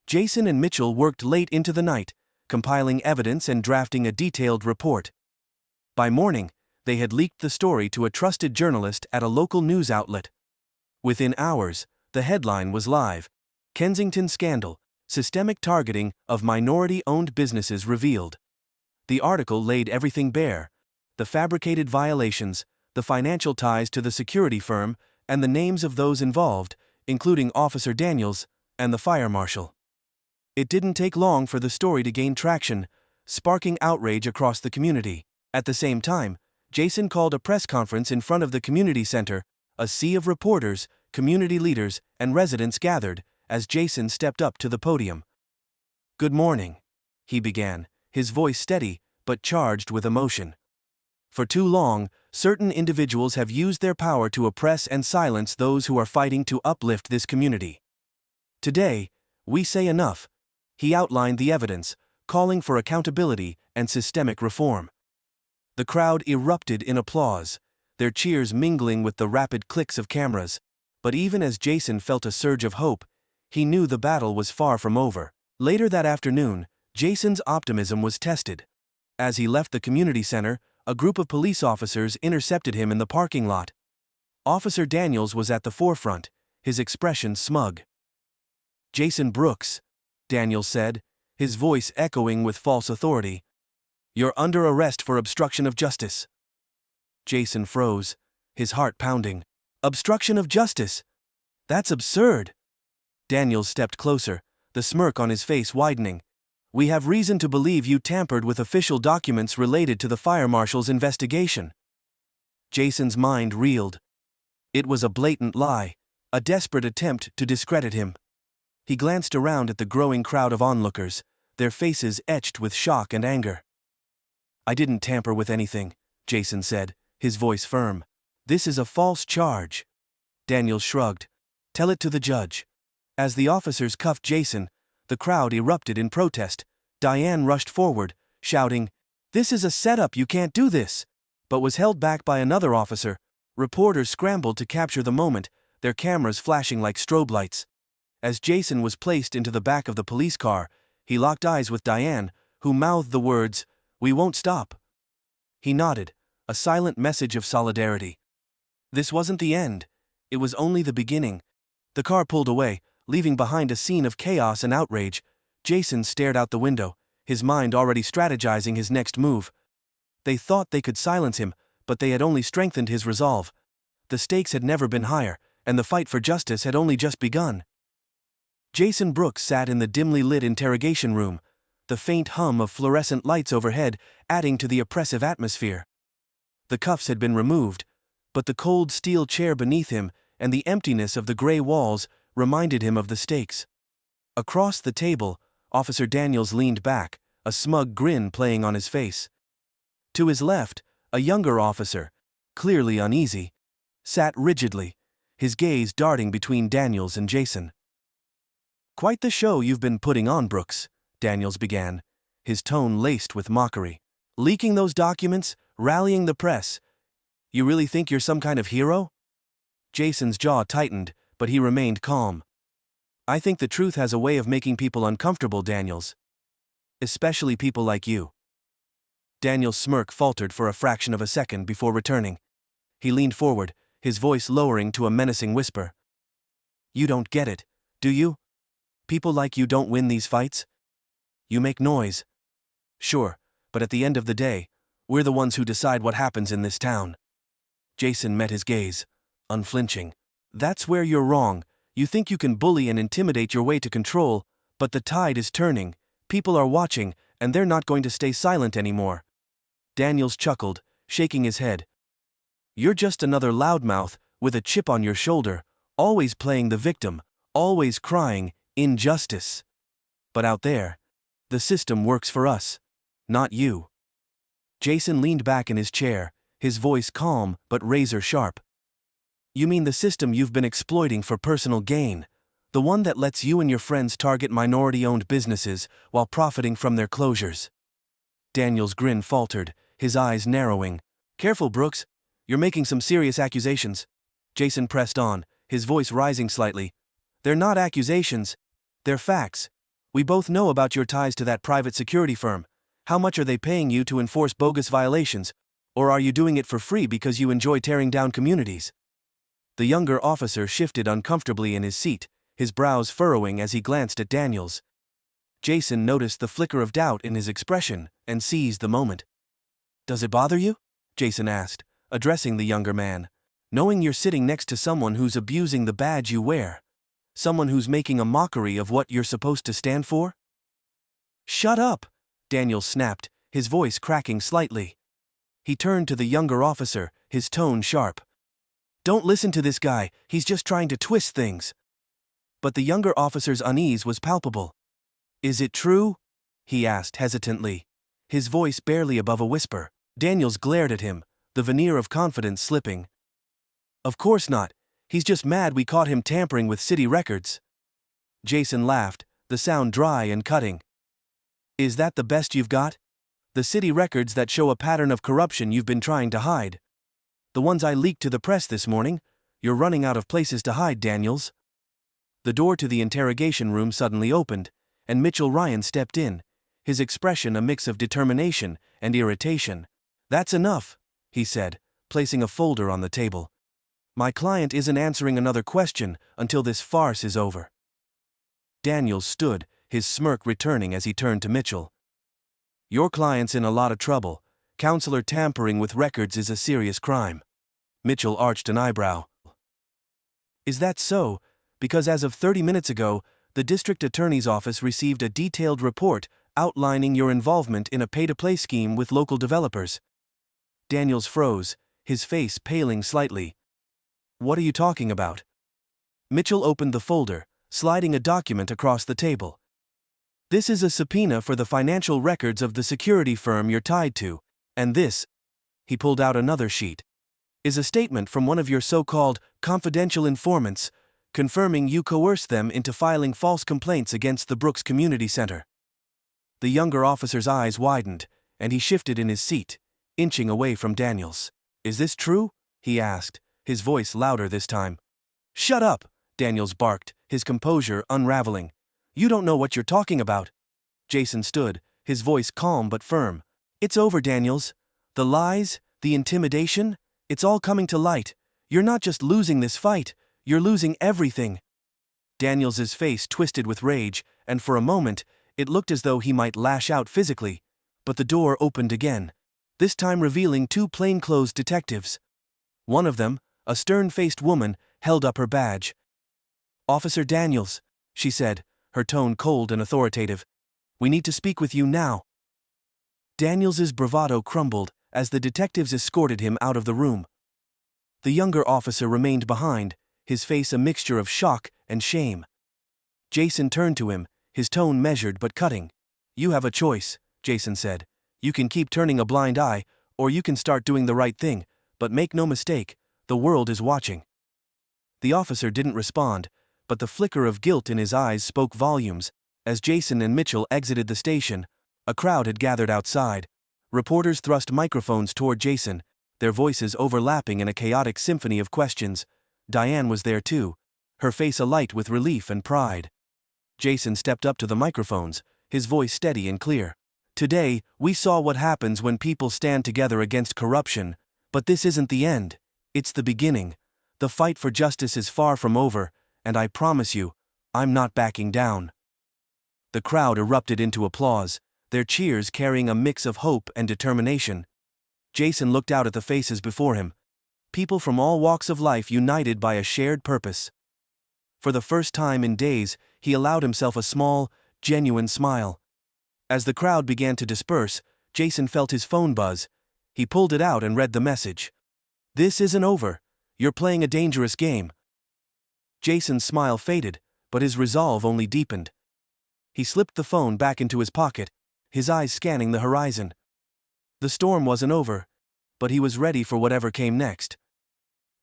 Jason and Mitchell worked late into the night, compiling evidence and drafting a detailed report. By morning, they had leaked the story to a trusted journalist at a local news outlet. Within hours, the headline was live. Kensington Scandal, Systemic Targeting of Minority-Owned Businesses Revealed. The article laid everything bare: the fabricated violations, the financial ties to the security firm, and the names of those involved, including Officer Daniels and the fire marshal. It didn't take long for the story to gain traction, sparking outrage across the community. At the same time, Jason called a press conference in front of the community center. A sea of reporters, community leaders, and residents gathered as Jason stepped up to the podium. Good morning, he began, his voice steady but charged with emotion. For too long, certain individuals have used their power to oppress and silence those who are fighting to uplift this community. Today, we say enough. He outlined the evidence, calling for accountability and systemic reform. The crowd erupted in applause, their cheers mingling with the rapid clicks of cameras. But even as Jason felt a surge of hope, he knew the battle was far from over. Later that afternoon, Jason's optimism was tested. As he left the community center, a group of police officers intercepted him in the parking lot. Officer Daniels was at the forefront, his expression smug. Jason Brooks, Daniels said, his voice echoing with false authority. You're under arrest for obstruction of justice. Jason froze, his heart pounding. Obstruction of justice? That's absurd. Daniels stepped closer, the smirk on his face widening. We have reason to believe you tampered with official documents related to the fire marshal's investigation. Jason's mind reeled. It was a blatant lie, a desperate attempt to discredit him. He glanced around at the growing crowd of onlookers, their faces etched with shock and anger. I didn't tamper with anything, Jason said, his voice firm. This is a false charge. Daniels shrugged. Tell it to the judge. As the officers cuffed Jason, the crowd erupted in protest. Diane rushed forward, shouting, This is a setup, you can't do this, but was held back by another officer. Reporters scrambled to capture the moment, their cameras flashing like strobe lights. As Jason was placed into the back of the police car, he locked eyes with Diane, who mouthed the words, We won't stop. He nodded, a silent message of solidarity. This wasn't the end. It was only the beginning. The car pulled away, leaving behind a scene of chaos and outrage. Jason stared out the window, his mind already strategizing his next move. They thought they could silence him, but they had only strengthened his resolve. The stakes had never been higher, and the fight for justice had only just begun. Jason Brooks sat in the dimly lit interrogation room, the faint hum of fluorescent lights overhead adding to the oppressive atmosphere. The cuffs had been removed, but the cold steel chair beneath him and the emptiness of the gray walls reminded him of the stakes. Across the table, Officer Daniels leaned back, a smug grin playing on his face. To his left, a younger officer, clearly uneasy, sat rigidly, his gaze darting between Daniels and Jason. "Quite the show you've been putting on, Brooks," Daniels began, his tone laced with mockery. "Leaking those documents, rallying the press. You really think you're some kind of hero?" Jason's jaw tightened, but he remained calm. "I think the truth has a way of making people uncomfortable, Daniels. Especially people like you." Daniels' smirk faltered for a fraction of a second before returning. He leaned forward, his voice lowering to a menacing whisper. "You don't get it, do you? People like you don't win these fights. You make noise. Sure, but at the end of the day, we're the ones who decide what happens in this town." Jason met his gaze, unflinching. "That's where you're wrong. You think you can bully and intimidate your way to control, but the tide is turning, people are watching, and they're not going to stay silent anymore." Daniels chuckled, shaking his head. "You're just another loudmouth, with a chip on your shoulder, always playing the victim, always crying, injustice. But out there, the system works for us, not you." Jason leaned back in his chair, his voice calm but razor sharp. "You mean the system you've been exploiting for personal gain, the one that lets you and your friends target minority-owned businesses while profiting from their closures?" Daniels' grin faltered, his eyes narrowing. "Careful, Brooks. You're making some serious accusations." Jason pressed on, his voice rising slightly. "They're not accusations. They're facts. We both know about your ties to that private security firm. How much are they paying you to enforce bogus violations? Or are you doing it for free because you enjoy tearing down communities?" The younger officer shifted uncomfortably in his seat, his brows furrowing as he glanced at Daniels. Jason noticed the flicker of doubt in his expression and seized the moment. "Does it bother you?" Jason asked, addressing the younger man. "Knowing you're sitting next to someone who's abusing the badge you wear? Someone who's making a mockery of what you're supposed to stand for?" "Shut up!" Daniels snapped, his voice cracking slightly. He turned to the younger officer, his tone sharp. "Don't listen to this guy, he's just trying to twist things." But the younger officer's unease was palpable. "Is it true?" he asked hesitantly, his voice barely above a whisper. Daniels glared at him, the veneer of confidence slipping. "Of course not. He's just mad we caught him tampering with city records." Jason laughed, the sound dry and cutting. "Is that the best you've got? The city records that show a pattern of corruption you've been trying to hide? The ones I leaked to the press this morning? You're running out of places to hide, Daniels." The door to the interrogation room suddenly opened, and Mitchell Ryan stepped in, his expression a mix of determination and irritation. "That's enough," he said, placing a folder on the table. "My client isn't answering another question until this farce is over." Daniels stood, his smirk returning as he turned to Mitchell. "Your client's in a lot of trouble. Counselor tampering with records is a serious crime." Mitchell arched an eyebrow. "Is that so? Because as of 30 minutes ago, the district attorney's office received a detailed report outlining your involvement in a pay-to-play scheme with local developers." Daniels froze, his face paling slightly. "What are you talking about?" Mitchell opened the folder, sliding a document across the table. "This is a subpoena for the financial records of the security firm you're tied to, and this," he pulled out another sheet, "is a statement from one of your so-called confidential informants, confirming you coerced them into filing false complaints against the Brooks Community Center." The younger officer's eyes widened, and he shifted in his seat, inching away from Daniels. "Is this true?" he asked, his voice louder this time. "Shut up!" Daniels barked, his composure unraveling. "You don't know what you're talking about." Jason stood, his voice calm but firm. "It's over, Daniels. The lies, the intimidation, it's all coming to light. You're not just losing this fight, you're losing everything." Daniels's face twisted with rage, and for a moment, it looked as though he might lash out physically. But the door opened again, this time revealing two plainclothes detectives. One of them, a stern-faced woman, held up her badge. "Officer Daniels," she said, her tone cold and authoritative. "We need to speak with you now." Daniels's bravado crumbled as the detectives escorted him out of the room. The younger officer remained behind, his face a mixture of shock and shame. Jason turned to him, his tone measured but cutting. "You have a choice," Jason said. "You can keep turning a blind eye, or you can start doing the right thing, but make no mistake, the world is watching." The officer didn't respond, but the flicker of guilt in his eyes spoke volumes. As Jason and Mitchell exited the station, a crowd had gathered outside. Reporters thrust microphones toward Jason, their voices overlapping in a chaotic symphony of questions. Diane was there too, her face alight with relief and pride. Jason stepped up to the microphones, his voice steady and clear. "Today, we saw what happens when people stand together against corruption, but this isn't the end. It's the beginning. The fight for justice is far from over, and I promise you, I'm not backing down." The crowd erupted into applause, their cheers carrying a mix of hope and determination. Jason looked out at the faces before him. People from all walks of life united by a shared purpose. For the first time in days, he allowed himself a small, genuine smile. As the crowd began to disperse, Jason felt his phone buzz. He pulled it out and read the message. "This isn't over. You're playing a dangerous game." Jason's smile faded, but his resolve only deepened. He slipped the phone back into his pocket, his eyes scanning the horizon. The storm wasn't over, but he was ready for whatever came next.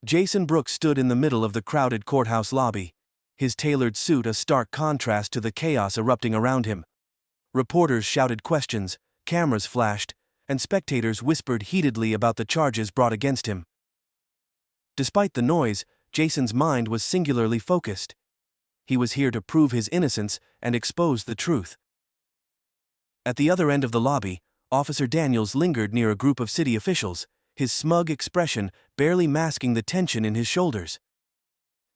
Jason Brooks stood in the middle of the crowded courthouse lobby, his tailored suit a stark contrast to the chaos erupting around him. Reporters shouted questions, cameras flashed, and spectators whispered heatedly about the charges brought against him. Despite the noise, Jason's mind was singularly focused. He was here to prove his innocence and expose the truth. At the other end of the lobby, Officer Daniels lingered near a group of city officials, his smug expression barely masking the tension in his shoulders.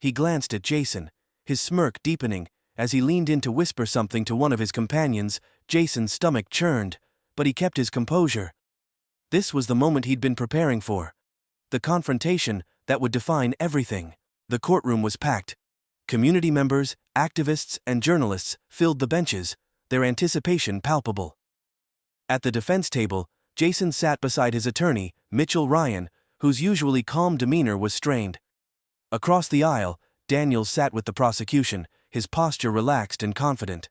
He glanced at Jason, his smirk deepening. As he leaned in to whisper something to one of his companions, Jason's stomach churned, but he kept his composure. This was the moment he'd been preparing for. The confrontation that would define everything. The courtroom was packed. Community members, activists, and journalists filled the benches, their anticipation palpable. At the defense table, Jason sat beside his attorney, Mitchell Ryan, whose usually calm demeanor was strained. Across the aisle, Daniels sat with the prosecution, his posture relaxed and confident.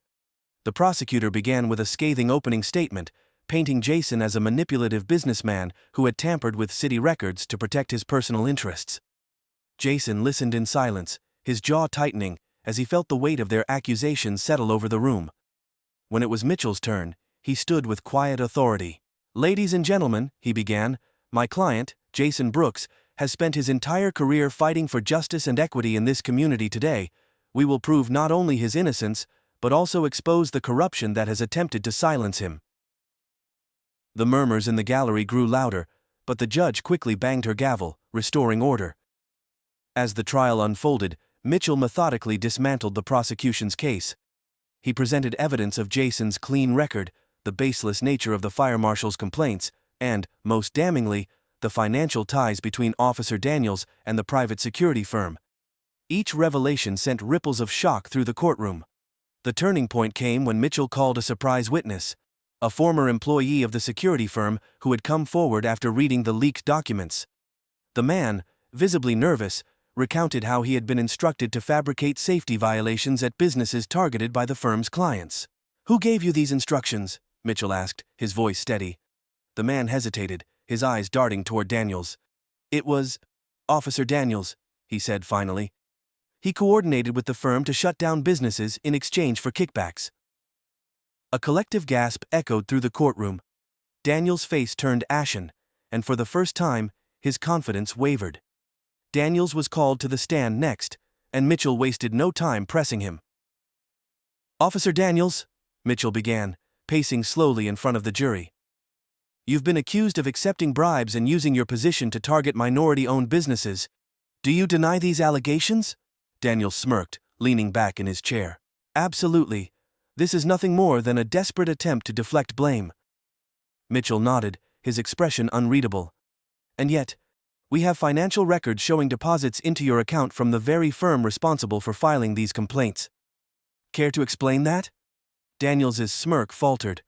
The prosecutor began with a scathing opening statement, painting Jason as a manipulative businessman who had tampered with city records to protect his personal interests. Jason listened in silence, his jaw tightening, as he felt the weight of their accusations settle over the room. When it was Mitchell's turn, he stood with quiet authority. "Ladies and gentlemen," he began, "my client, Jason Brooks, has spent his entire career fighting for justice and equity in this community. Today, we will prove not only his innocence, but also expose the corruption that has attempted to silence him." The murmurs in the gallery grew louder, but the judge quickly banged her gavel, restoring order. As the trial unfolded, Mitchell methodically dismantled the prosecution's case. He presented evidence of Jason's clean record, the baseless nature of the fire marshal's complaints, and, most damningly, the financial ties between Officer Daniels and the private security firm. Each revelation sent ripples of shock through the courtroom. The turning point came when Mitchell called a surprise witness, a former employee of the security firm who had come forward after reading the leaked documents. The man, visibly nervous, recounted how he had been instructed to fabricate safety violations at businesses targeted by the firm's clients. "Who gave you these instructions?" Mitchell asked, his voice steady. The man hesitated, his eyes darting toward Daniels. "It was Officer Daniels," he said finally. "He coordinated with the firm to shut down businesses in exchange for kickbacks." A collective gasp echoed through the courtroom. Daniels' face turned ashen, and for the first time, his confidence wavered. Daniels was called to the stand next, and Mitchell wasted no time pressing him. "Officer Daniels," Mitchell began, pacing slowly in front of the jury. "You've been accused of accepting bribes and using your position to target minority-owned businesses. Do you deny these allegations?" Daniels smirked, leaning back in his chair. "Absolutely. This is nothing more than a desperate attempt to deflect blame." Mitchell nodded, his expression unreadable. "And yet, we have financial records showing deposits into your account from the very firm responsible for filing these complaints. Care to explain that?" Daniels's smirk faltered.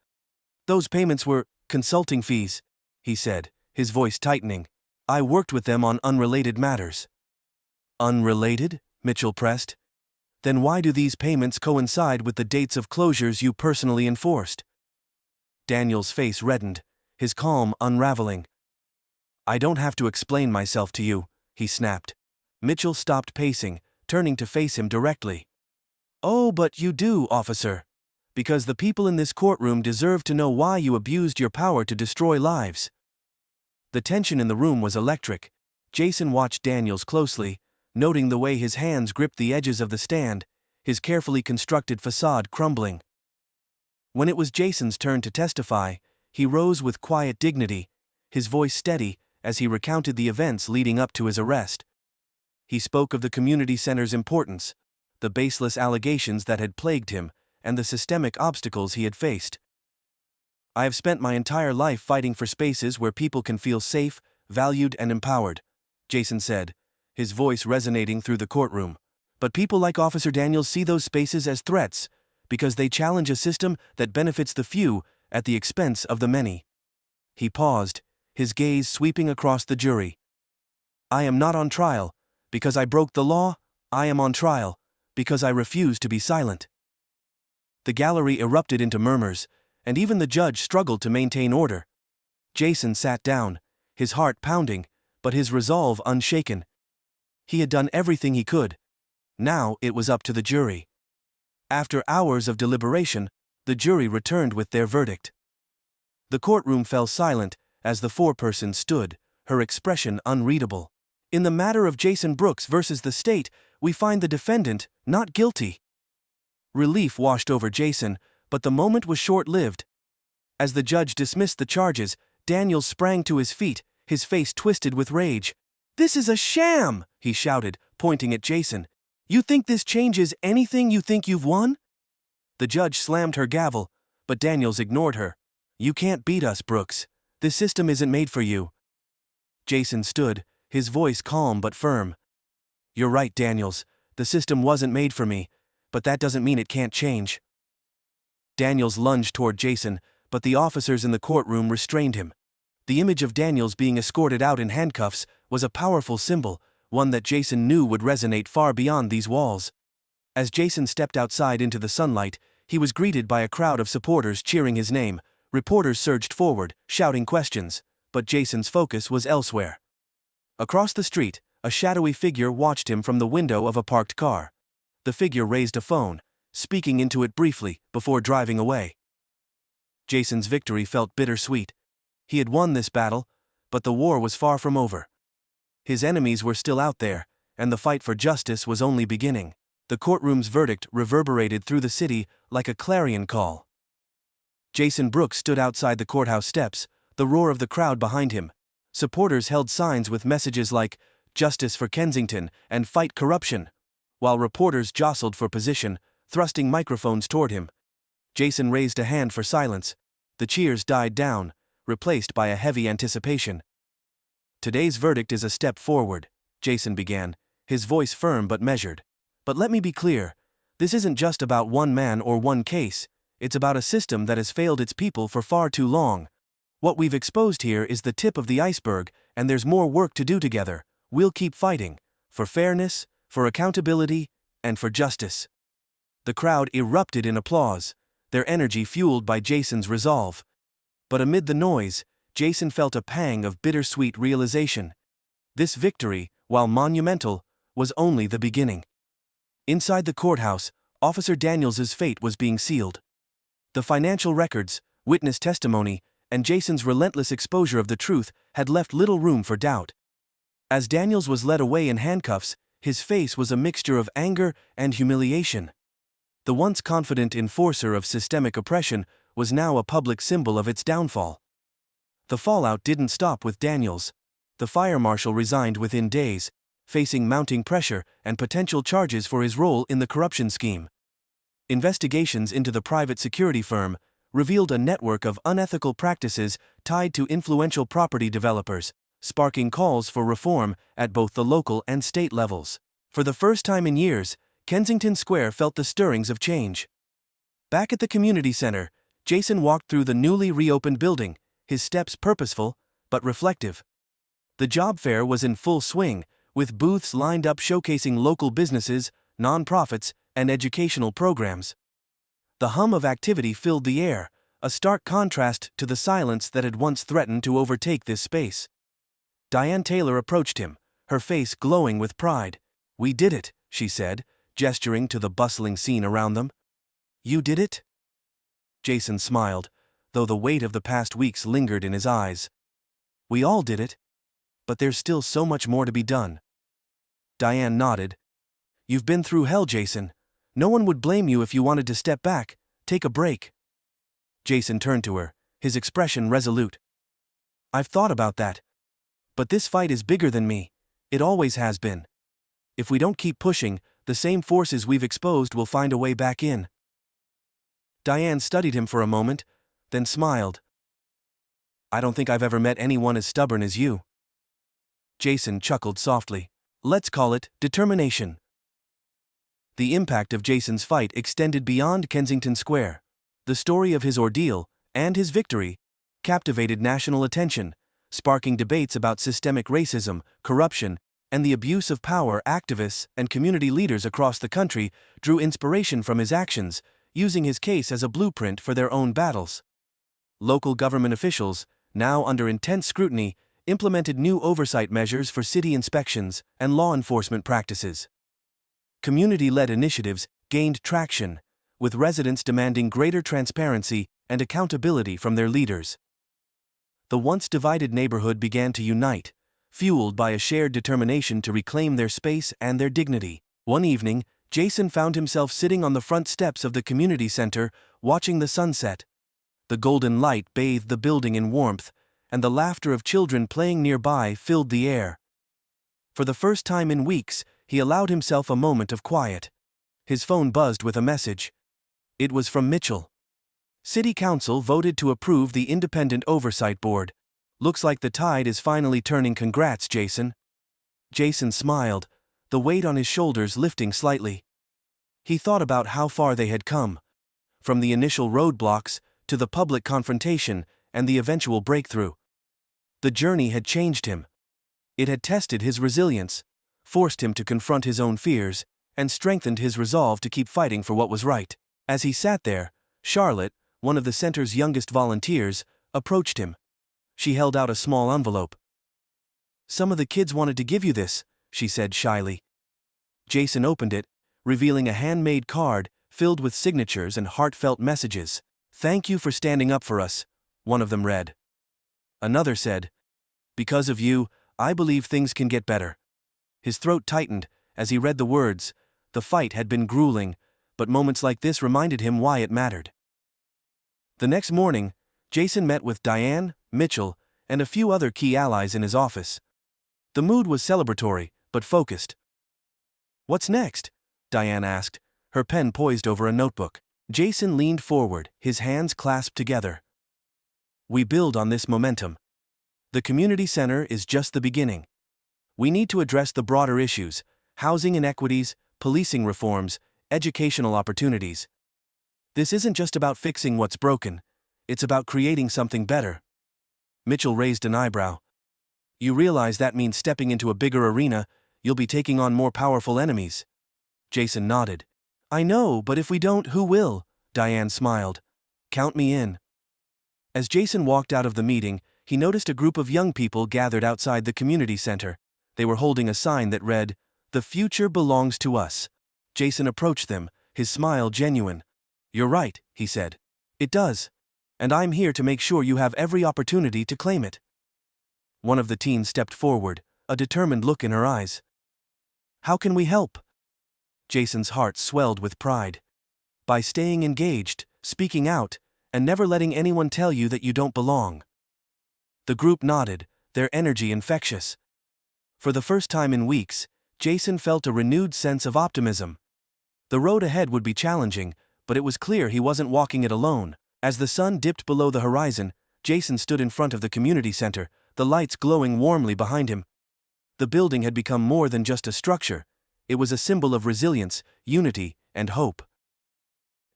"Those payments were consulting fees," he said, his voice tightening. I worked with them on unrelated matters. Unrelated? Mitchell pressed. Then why do these payments coincide with the dates of closures you personally enforced? Daniel's face reddened, his calm unraveling. I don't have to explain myself to you, he snapped. Mitchell stopped pacing, turning to face him directly. Oh, but you do, officer. Because the people in this courtroom deserve to know why you abused your power to destroy lives. The tension in the room was electric. Jason watched Daniels closely, noting the way his hands gripped the edges of the stand, his carefully constructed facade crumbling. When it was Jason's turn to testify, he rose with quiet dignity, his voice steady as he recounted the events leading up to his arrest. He spoke of the community center's importance, the baseless allegations that had plagued him, and the systemic obstacles he had faced. I have spent my entire life fighting for spaces where people can feel safe, valued, and empowered, Jason said, his voice resonating through the courtroom. But people like Officer Daniels see those spaces as threats, because they challenge a system that benefits the few at the expense of the many. He paused, his gaze sweeping across the jury. I am not on trial because I broke the law. I am on trial because I refuse to be silent. The gallery erupted into murmurs, and even the judge struggled to maintain order. Jason sat down, his heart pounding, but his resolve unshaken. He had done everything he could. Now it was up to the jury. After hours of deliberation, the jury returned with their verdict. The courtroom fell silent as the foreperson stood, her expression unreadable. In the matter of Jason Brooks versus the state, we find the defendant not guilty. Relief washed over Jason, but the moment was short-lived. As the judge dismissed the charges, Daniels sprang to his feet, his face twisted with rage. This is a sham, he shouted, pointing at Jason. You think this changes anything? You think you've won? The judge slammed her gavel, but Daniels ignored her. You can't beat us, Brooks. This system isn't made for you. Jason stood, his voice calm but firm. You're right, Daniels. The system wasn't made for me, but that doesn't mean it can't change. Daniels lunged toward Jason, but the officers in the courtroom restrained him. The image of Daniels being escorted out in handcuffs was a powerful symbol, one that Jason knew would resonate far beyond these walls. As Jason stepped outside into the sunlight, he was greeted by a crowd of supporters cheering his name. Reporters surged forward, shouting questions, but Jason's focus was elsewhere. Across the street, a shadowy figure watched him from the window of a parked car. The figure raised a phone, speaking into it briefly before driving away. Jason's victory felt bittersweet. He had won this battle, but the war was far from over. His enemies were still out there, and the fight for justice was only beginning. The courtroom's verdict reverberated through the city like a clarion call. Jason Brooks stood outside the courthouse steps, the roar of the crowd behind him. Supporters held signs with messages like, "Justice for Kensington" and "Fight Corruption," while reporters jostled for position, thrusting microphones toward him. Jason raised a hand for silence. The cheers died down, replaced by a heavy anticipation. Today's verdict is a step forward, Jason began, his voice firm but measured. But let me be clear, this isn't just about one man or one case, it's about a system that has failed its people for far too long. What we've exposed here is the tip of the iceberg, and there's more work to do together. We'll keep fighting, for fairness, for accountability, and for justice. The crowd erupted in applause, their energy fueled by Jason's resolve. But amid the noise, Jason felt a pang of bittersweet realization. This victory, while monumental, was only the beginning. Inside the courthouse, Officer Daniels's fate was being sealed. The financial records, witness testimony, and Jason's relentless exposure of the truth had left little room for doubt. As Daniels was led away in handcuffs, his face was a mixture of anger and humiliation. The once confident enforcer of systemic oppression was now a public symbol of its downfall. The fallout didn't stop with Daniels. The fire marshal resigned within days, facing mounting pressure and potential charges for his role in the corruption scheme. Investigations into the private security firm revealed a network of unethical practices tied to influential property developers, sparking calls for reform at both the local and state levels. For the first time in years, Kensington Square felt the stirrings of change. Back at the community center, Jason walked through the newly reopened building, his steps purposeful but reflective. The job fair was in full swing, with booths lined up showcasing local businesses, nonprofits, and educational programs. The hum of activity filled the air, a stark contrast to the silence that had once threatened to overtake this space. Diane Taylor approached him, her face glowing with pride. "We did it," she said, gesturing to the bustling scene around them. "You did it?" Jason smiled, though the weight of the past weeks lingered in his eyes. "We all did it. But there's still so much more to be done." Diane nodded. "You've been through hell, Jason. No one would blame you if you wanted to step back, take a break." Jason turned to her, his expression resolute. "I've thought about that. But this fight is bigger than me. It always has been. If we don't keep pushing, the same forces we've exposed will find a way back in." Diane studied him for a moment, then smiled. "I don't think I've ever met anyone as stubborn as you." Jason chuckled softly. "Let's call it determination." The impact of Jason's fight extended beyond Kensington Square. The story of his ordeal, and his victory, captivated national attention, sparking debates about systemic racism, corruption, and the abuse of power. Activists and community leaders across the country drew inspiration from his actions, using his case as a blueprint for their own battles. Local government officials, now under intense scrutiny, implemented new oversight measures for city inspections and law enforcement practices. Community-led initiatives gained traction, with residents demanding greater transparency and accountability from their leaders. The once divided neighborhood began to unite, fueled by a shared determination to reclaim their space and their dignity. One evening, Jason found himself sitting on the front steps of the community center, watching the sunset. The golden light bathed the building in warmth, and the laughter of children playing nearby filled the air. For the first time in weeks, he allowed himself a moment of quiet. His phone buzzed with a message. It was from Mitchell. City Council voted to approve the Independent Oversight Board. "Looks like the tide is finally turning. Congrats, Jason." Jason smiled, the weight on his shoulders lifting slightly. He thought about how far they had come. From the initial roadblocks, to the public confrontation, and the eventual breakthrough. The journey had changed him. It had tested his resilience, forced him to confront his own fears, and strengthened his resolve to keep fighting for what was right. As he sat there, Charlotte, one of the center's youngest volunteers, approached him. She held out a small envelope. "Some of the kids wanted to give you this," she said shyly. Jason opened it, revealing a handmade card filled with signatures and heartfelt messages. "Thank you for standing up for us," one of them read. Another said, "Because of you, I believe things can get better." His throat tightened as he read the words. The fight had been grueling, but moments like this reminded him why it mattered. The next morning, Jason met with Diane, Mitchell, and a few other key allies in his office. The mood was celebratory, but focused. "What's next?" Diane asked, her pen poised over a notebook. Jason leaned forward, his hands clasped together. "We build on this momentum. The community center is just the beginning. We need to address the broader issues: housing inequities, policing reforms, educational opportunities. This isn't just about fixing what's broken, it's about creating something better." Mitchell raised an eyebrow. "You realize that means stepping into a bigger arena, you'll be taking on more powerful enemies." Jason nodded. "I know, but if we don't, who will?" Diane smiled. "Count me in." As Jason walked out of the meeting, he noticed a group of young people gathered outside the community center. They were holding a sign that read, "The future belongs to us." Jason approached them, his smile genuine. "You're right," he said. "It does. And I'm here to make sure you have every opportunity to claim it." One of the teens stepped forward, a determined look in her eyes. "How can we help?" Jason's heart swelled with pride. "By staying engaged, speaking out, and never letting anyone tell you that you don't belong." The group nodded, their energy infectious. For the first time in weeks, Jason felt a renewed sense of optimism. The road ahead would be challenging, but it was clear he wasn't walking it alone. As the sun dipped below the horizon, Jason stood in front of the community center, the lights glowing warmly behind him. The building had become more than just a structure. It was a symbol of resilience, unity, and hope.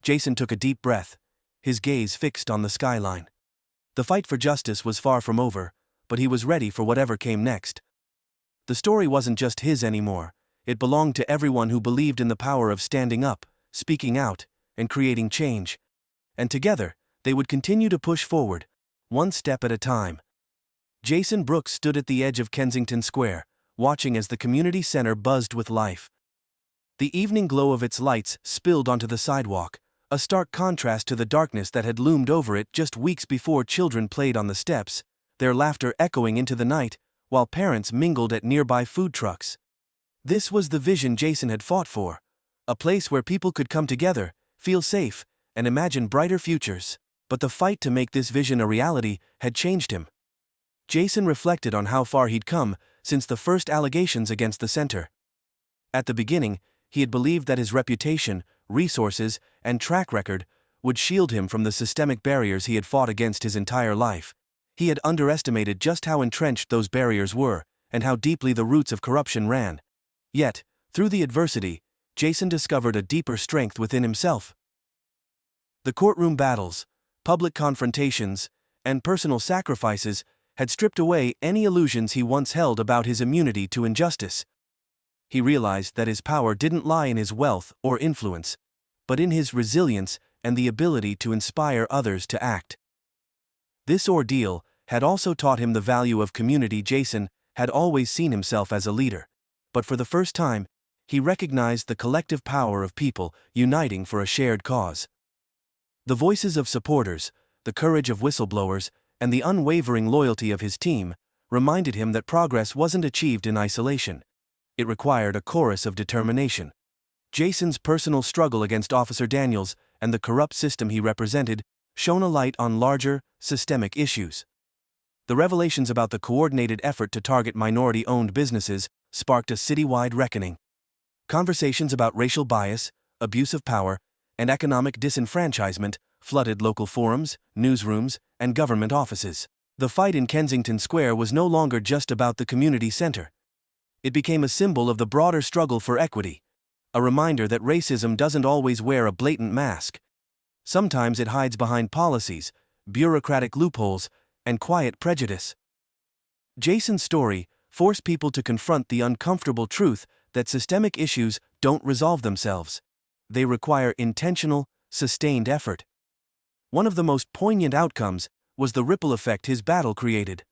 Jason took a deep breath, his gaze fixed on the skyline. The fight for justice was far from over, but he was ready for whatever came next. The story wasn't just his anymore. It belonged to everyone who believed in the power of standing up, speaking out, and creating change. And together, they would continue to push forward, one step at a time. Jason Brooks stood at the edge of Kensington Square, watching as the community center buzzed with life. The evening glow of its lights spilled onto the sidewalk, a stark contrast to the darkness that had loomed over it just weeks before. Children played on the steps, their laughter echoing into the night, while parents mingled at nearby food trucks. This was the vision Jason had fought for, a place where people could come together, feel safe, and imagine brighter futures. But the fight to make this vision a reality had changed him. Jason reflected on how far he'd come since the first allegations against the center. At the beginning, he had believed that his reputation, resources, and track record would shield him from the systemic barriers he had fought against his entire life. He had underestimated just how entrenched those barriers were, and how deeply the roots of corruption ran. Yet, through the adversity, Jason discovered a deeper strength within himself. The courtroom battles, public confrontations, and personal sacrifices had stripped away any illusions he once held about his immunity to injustice. He realized that his power didn't lie in his wealth or influence, but in his resilience and the ability to inspire others to act. This ordeal had also taught him the value of community. Jason had always seen himself as a leader, but for the first time, he recognized the collective power of people uniting for a shared cause. The voices of supporters, the courage of whistleblowers, and the unwavering loyalty of his team reminded him that progress wasn't achieved in isolation. It required a chorus of determination. Jason's personal struggle against Officer Daniels and the corrupt system he represented shone a light on larger, systemic issues. The revelations about the coordinated effort to target minority-owned businesses sparked a citywide reckoning. Conversations about racial bias, abuse of power, and economic disenfranchisement flooded local forums, newsrooms, and government offices. The fight in Kensington Square was no longer just about the community center. It became a symbol of the broader struggle for equity, a reminder that racism doesn't always wear a blatant mask. Sometimes it hides behind policies, bureaucratic loopholes, and quiet prejudice. Jason's story forced people to confront the uncomfortable truth that systemic issues don't resolve themselves. They require intentional, sustained effort. One of the most poignant outcomes was the ripple effect his battle created.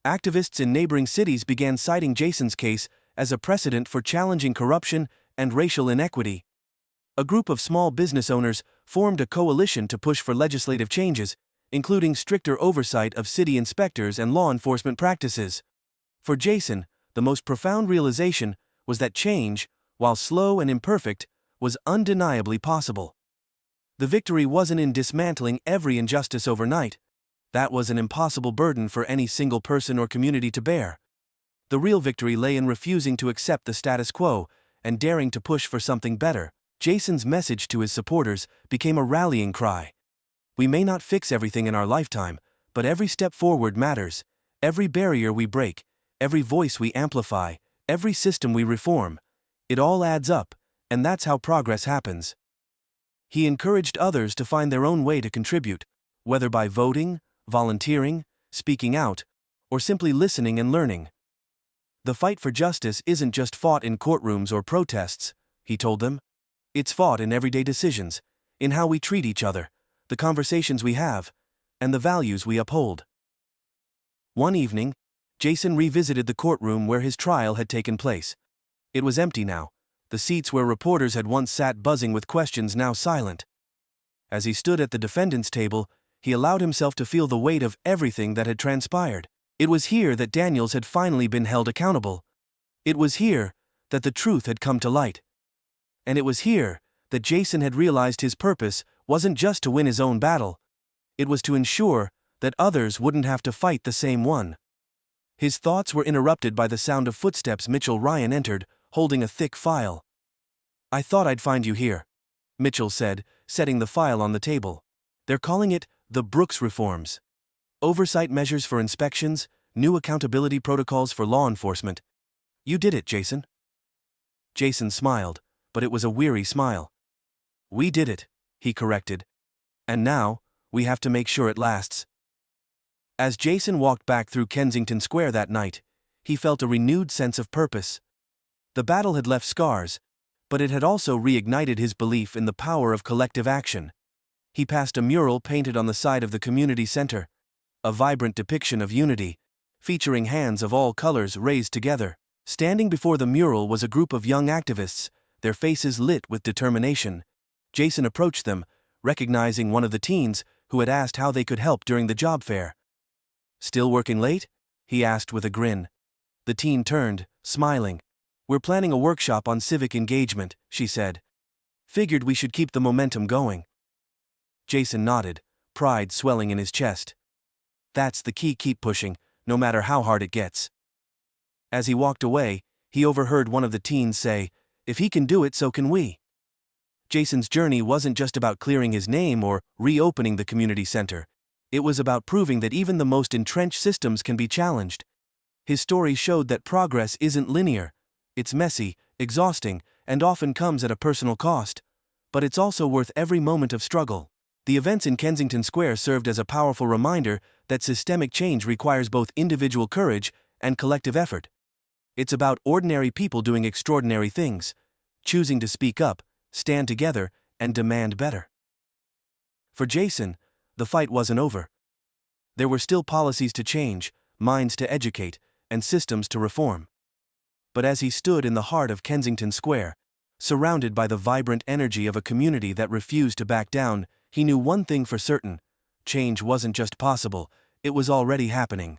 Activists in neighboring cities began citing Jason's case as a precedent for challenging corruption and racial inequity. A group of small business owners formed a coalition to push for legislative changes, including stricter oversight of city inspectors and law enforcement practices. For Jason, the most profound realization was that change, while slow and imperfect, was undeniably possible. The victory wasn't in dismantling every injustice overnight. That was an impossible burden for any single person or community to bear. The real victory lay in refusing to accept the status quo and daring to push for something better. Jason's message to his supporters became a rallying cry. We may not fix everything in our lifetime, but every step forward matters. Every barrier we break, every voice we amplify, every system we reform, it all adds up, and that's how progress happens. He encouraged others to find their own way to contribute, whether by voting, volunteering, speaking out, or simply listening and learning. The fight for justice isn't just fought in courtrooms or protests, he told them. It's fought in everyday decisions, in how we treat each other, the conversations we have, and the values we uphold. One evening, Jason revisited the courtroom where his trial had taken place. It was empty now, the seats where reporters had once sat buzzing with questions now silent. As he stood at the defendant's table, he allowed himself to feel the weight of everything that had transpired. It was here that Daniels had finally been held accountable. It was here that the truth had come to light. And it was here that Jason had realized his purpose wasn't just to win his own battle. It was to ensure that others wouldn't have to fight the same one. His thoughts were interrupted by the sound of footsteps. Mitchell Ryan entered, holding a thick file. "I thought I'd find you here," Mitchell said, setting the file on the table. "They're calling it the Brooks Reforms. Oversight measures for inspections, new accountability protocols for law enforcement. You did it, Jason." Jason smiled, but it was a weary smile. "We did it," he corrected. "And now, we have to make sure it lasts." As Jason walked back through Kensington Square that night, he felt a renewed sense of purpose. The battle had left scars, but it had also reignited his belief in the power of collective action. He passed a mural painted on the side of the community center, a vibrant depiction of unity, featuring hands of all colors raised together. Standing before the mural was a group of young activists, their faces lit with determination. Jason approached them, recognizing one of the teens who had asked how they could help during the job fair. "Still working late?" he asked with a grin. The teen turned, smiling. "We're planning a workshop on civic engagement," she said. "Figured we should keep the momentum going." Jason nodded, pride swelling in his chest. "That's the key, keep pushing, no matter how hard it gets." As he walked away, he overheard one of the teens say, "If he can do it, so can we." Jason's journey wasn't just about clearing his name or reopening the community center. It was about proving that even the most entrenched systems can be challenged. His story showed that progress isn't linear. It's messy, exhausting, and often comes at a personal cost. But it's also worth every moment of struggle. The events in Kensington Square served as a powerful reminder that systemic change requires both individual courage and collective effort. It's about ordinary people doing extraordinary things, choosing to speak up, stand together, and demand better. For Jason, the fight wasn't over. There were still policies to change, minds to educate, and systems to reform. But as he stood in the heart of Kensington Square, surrounded by the vibrant energy of a community that refused to back down, he knew one thing for certain: change wasn't just possible, it was already happening.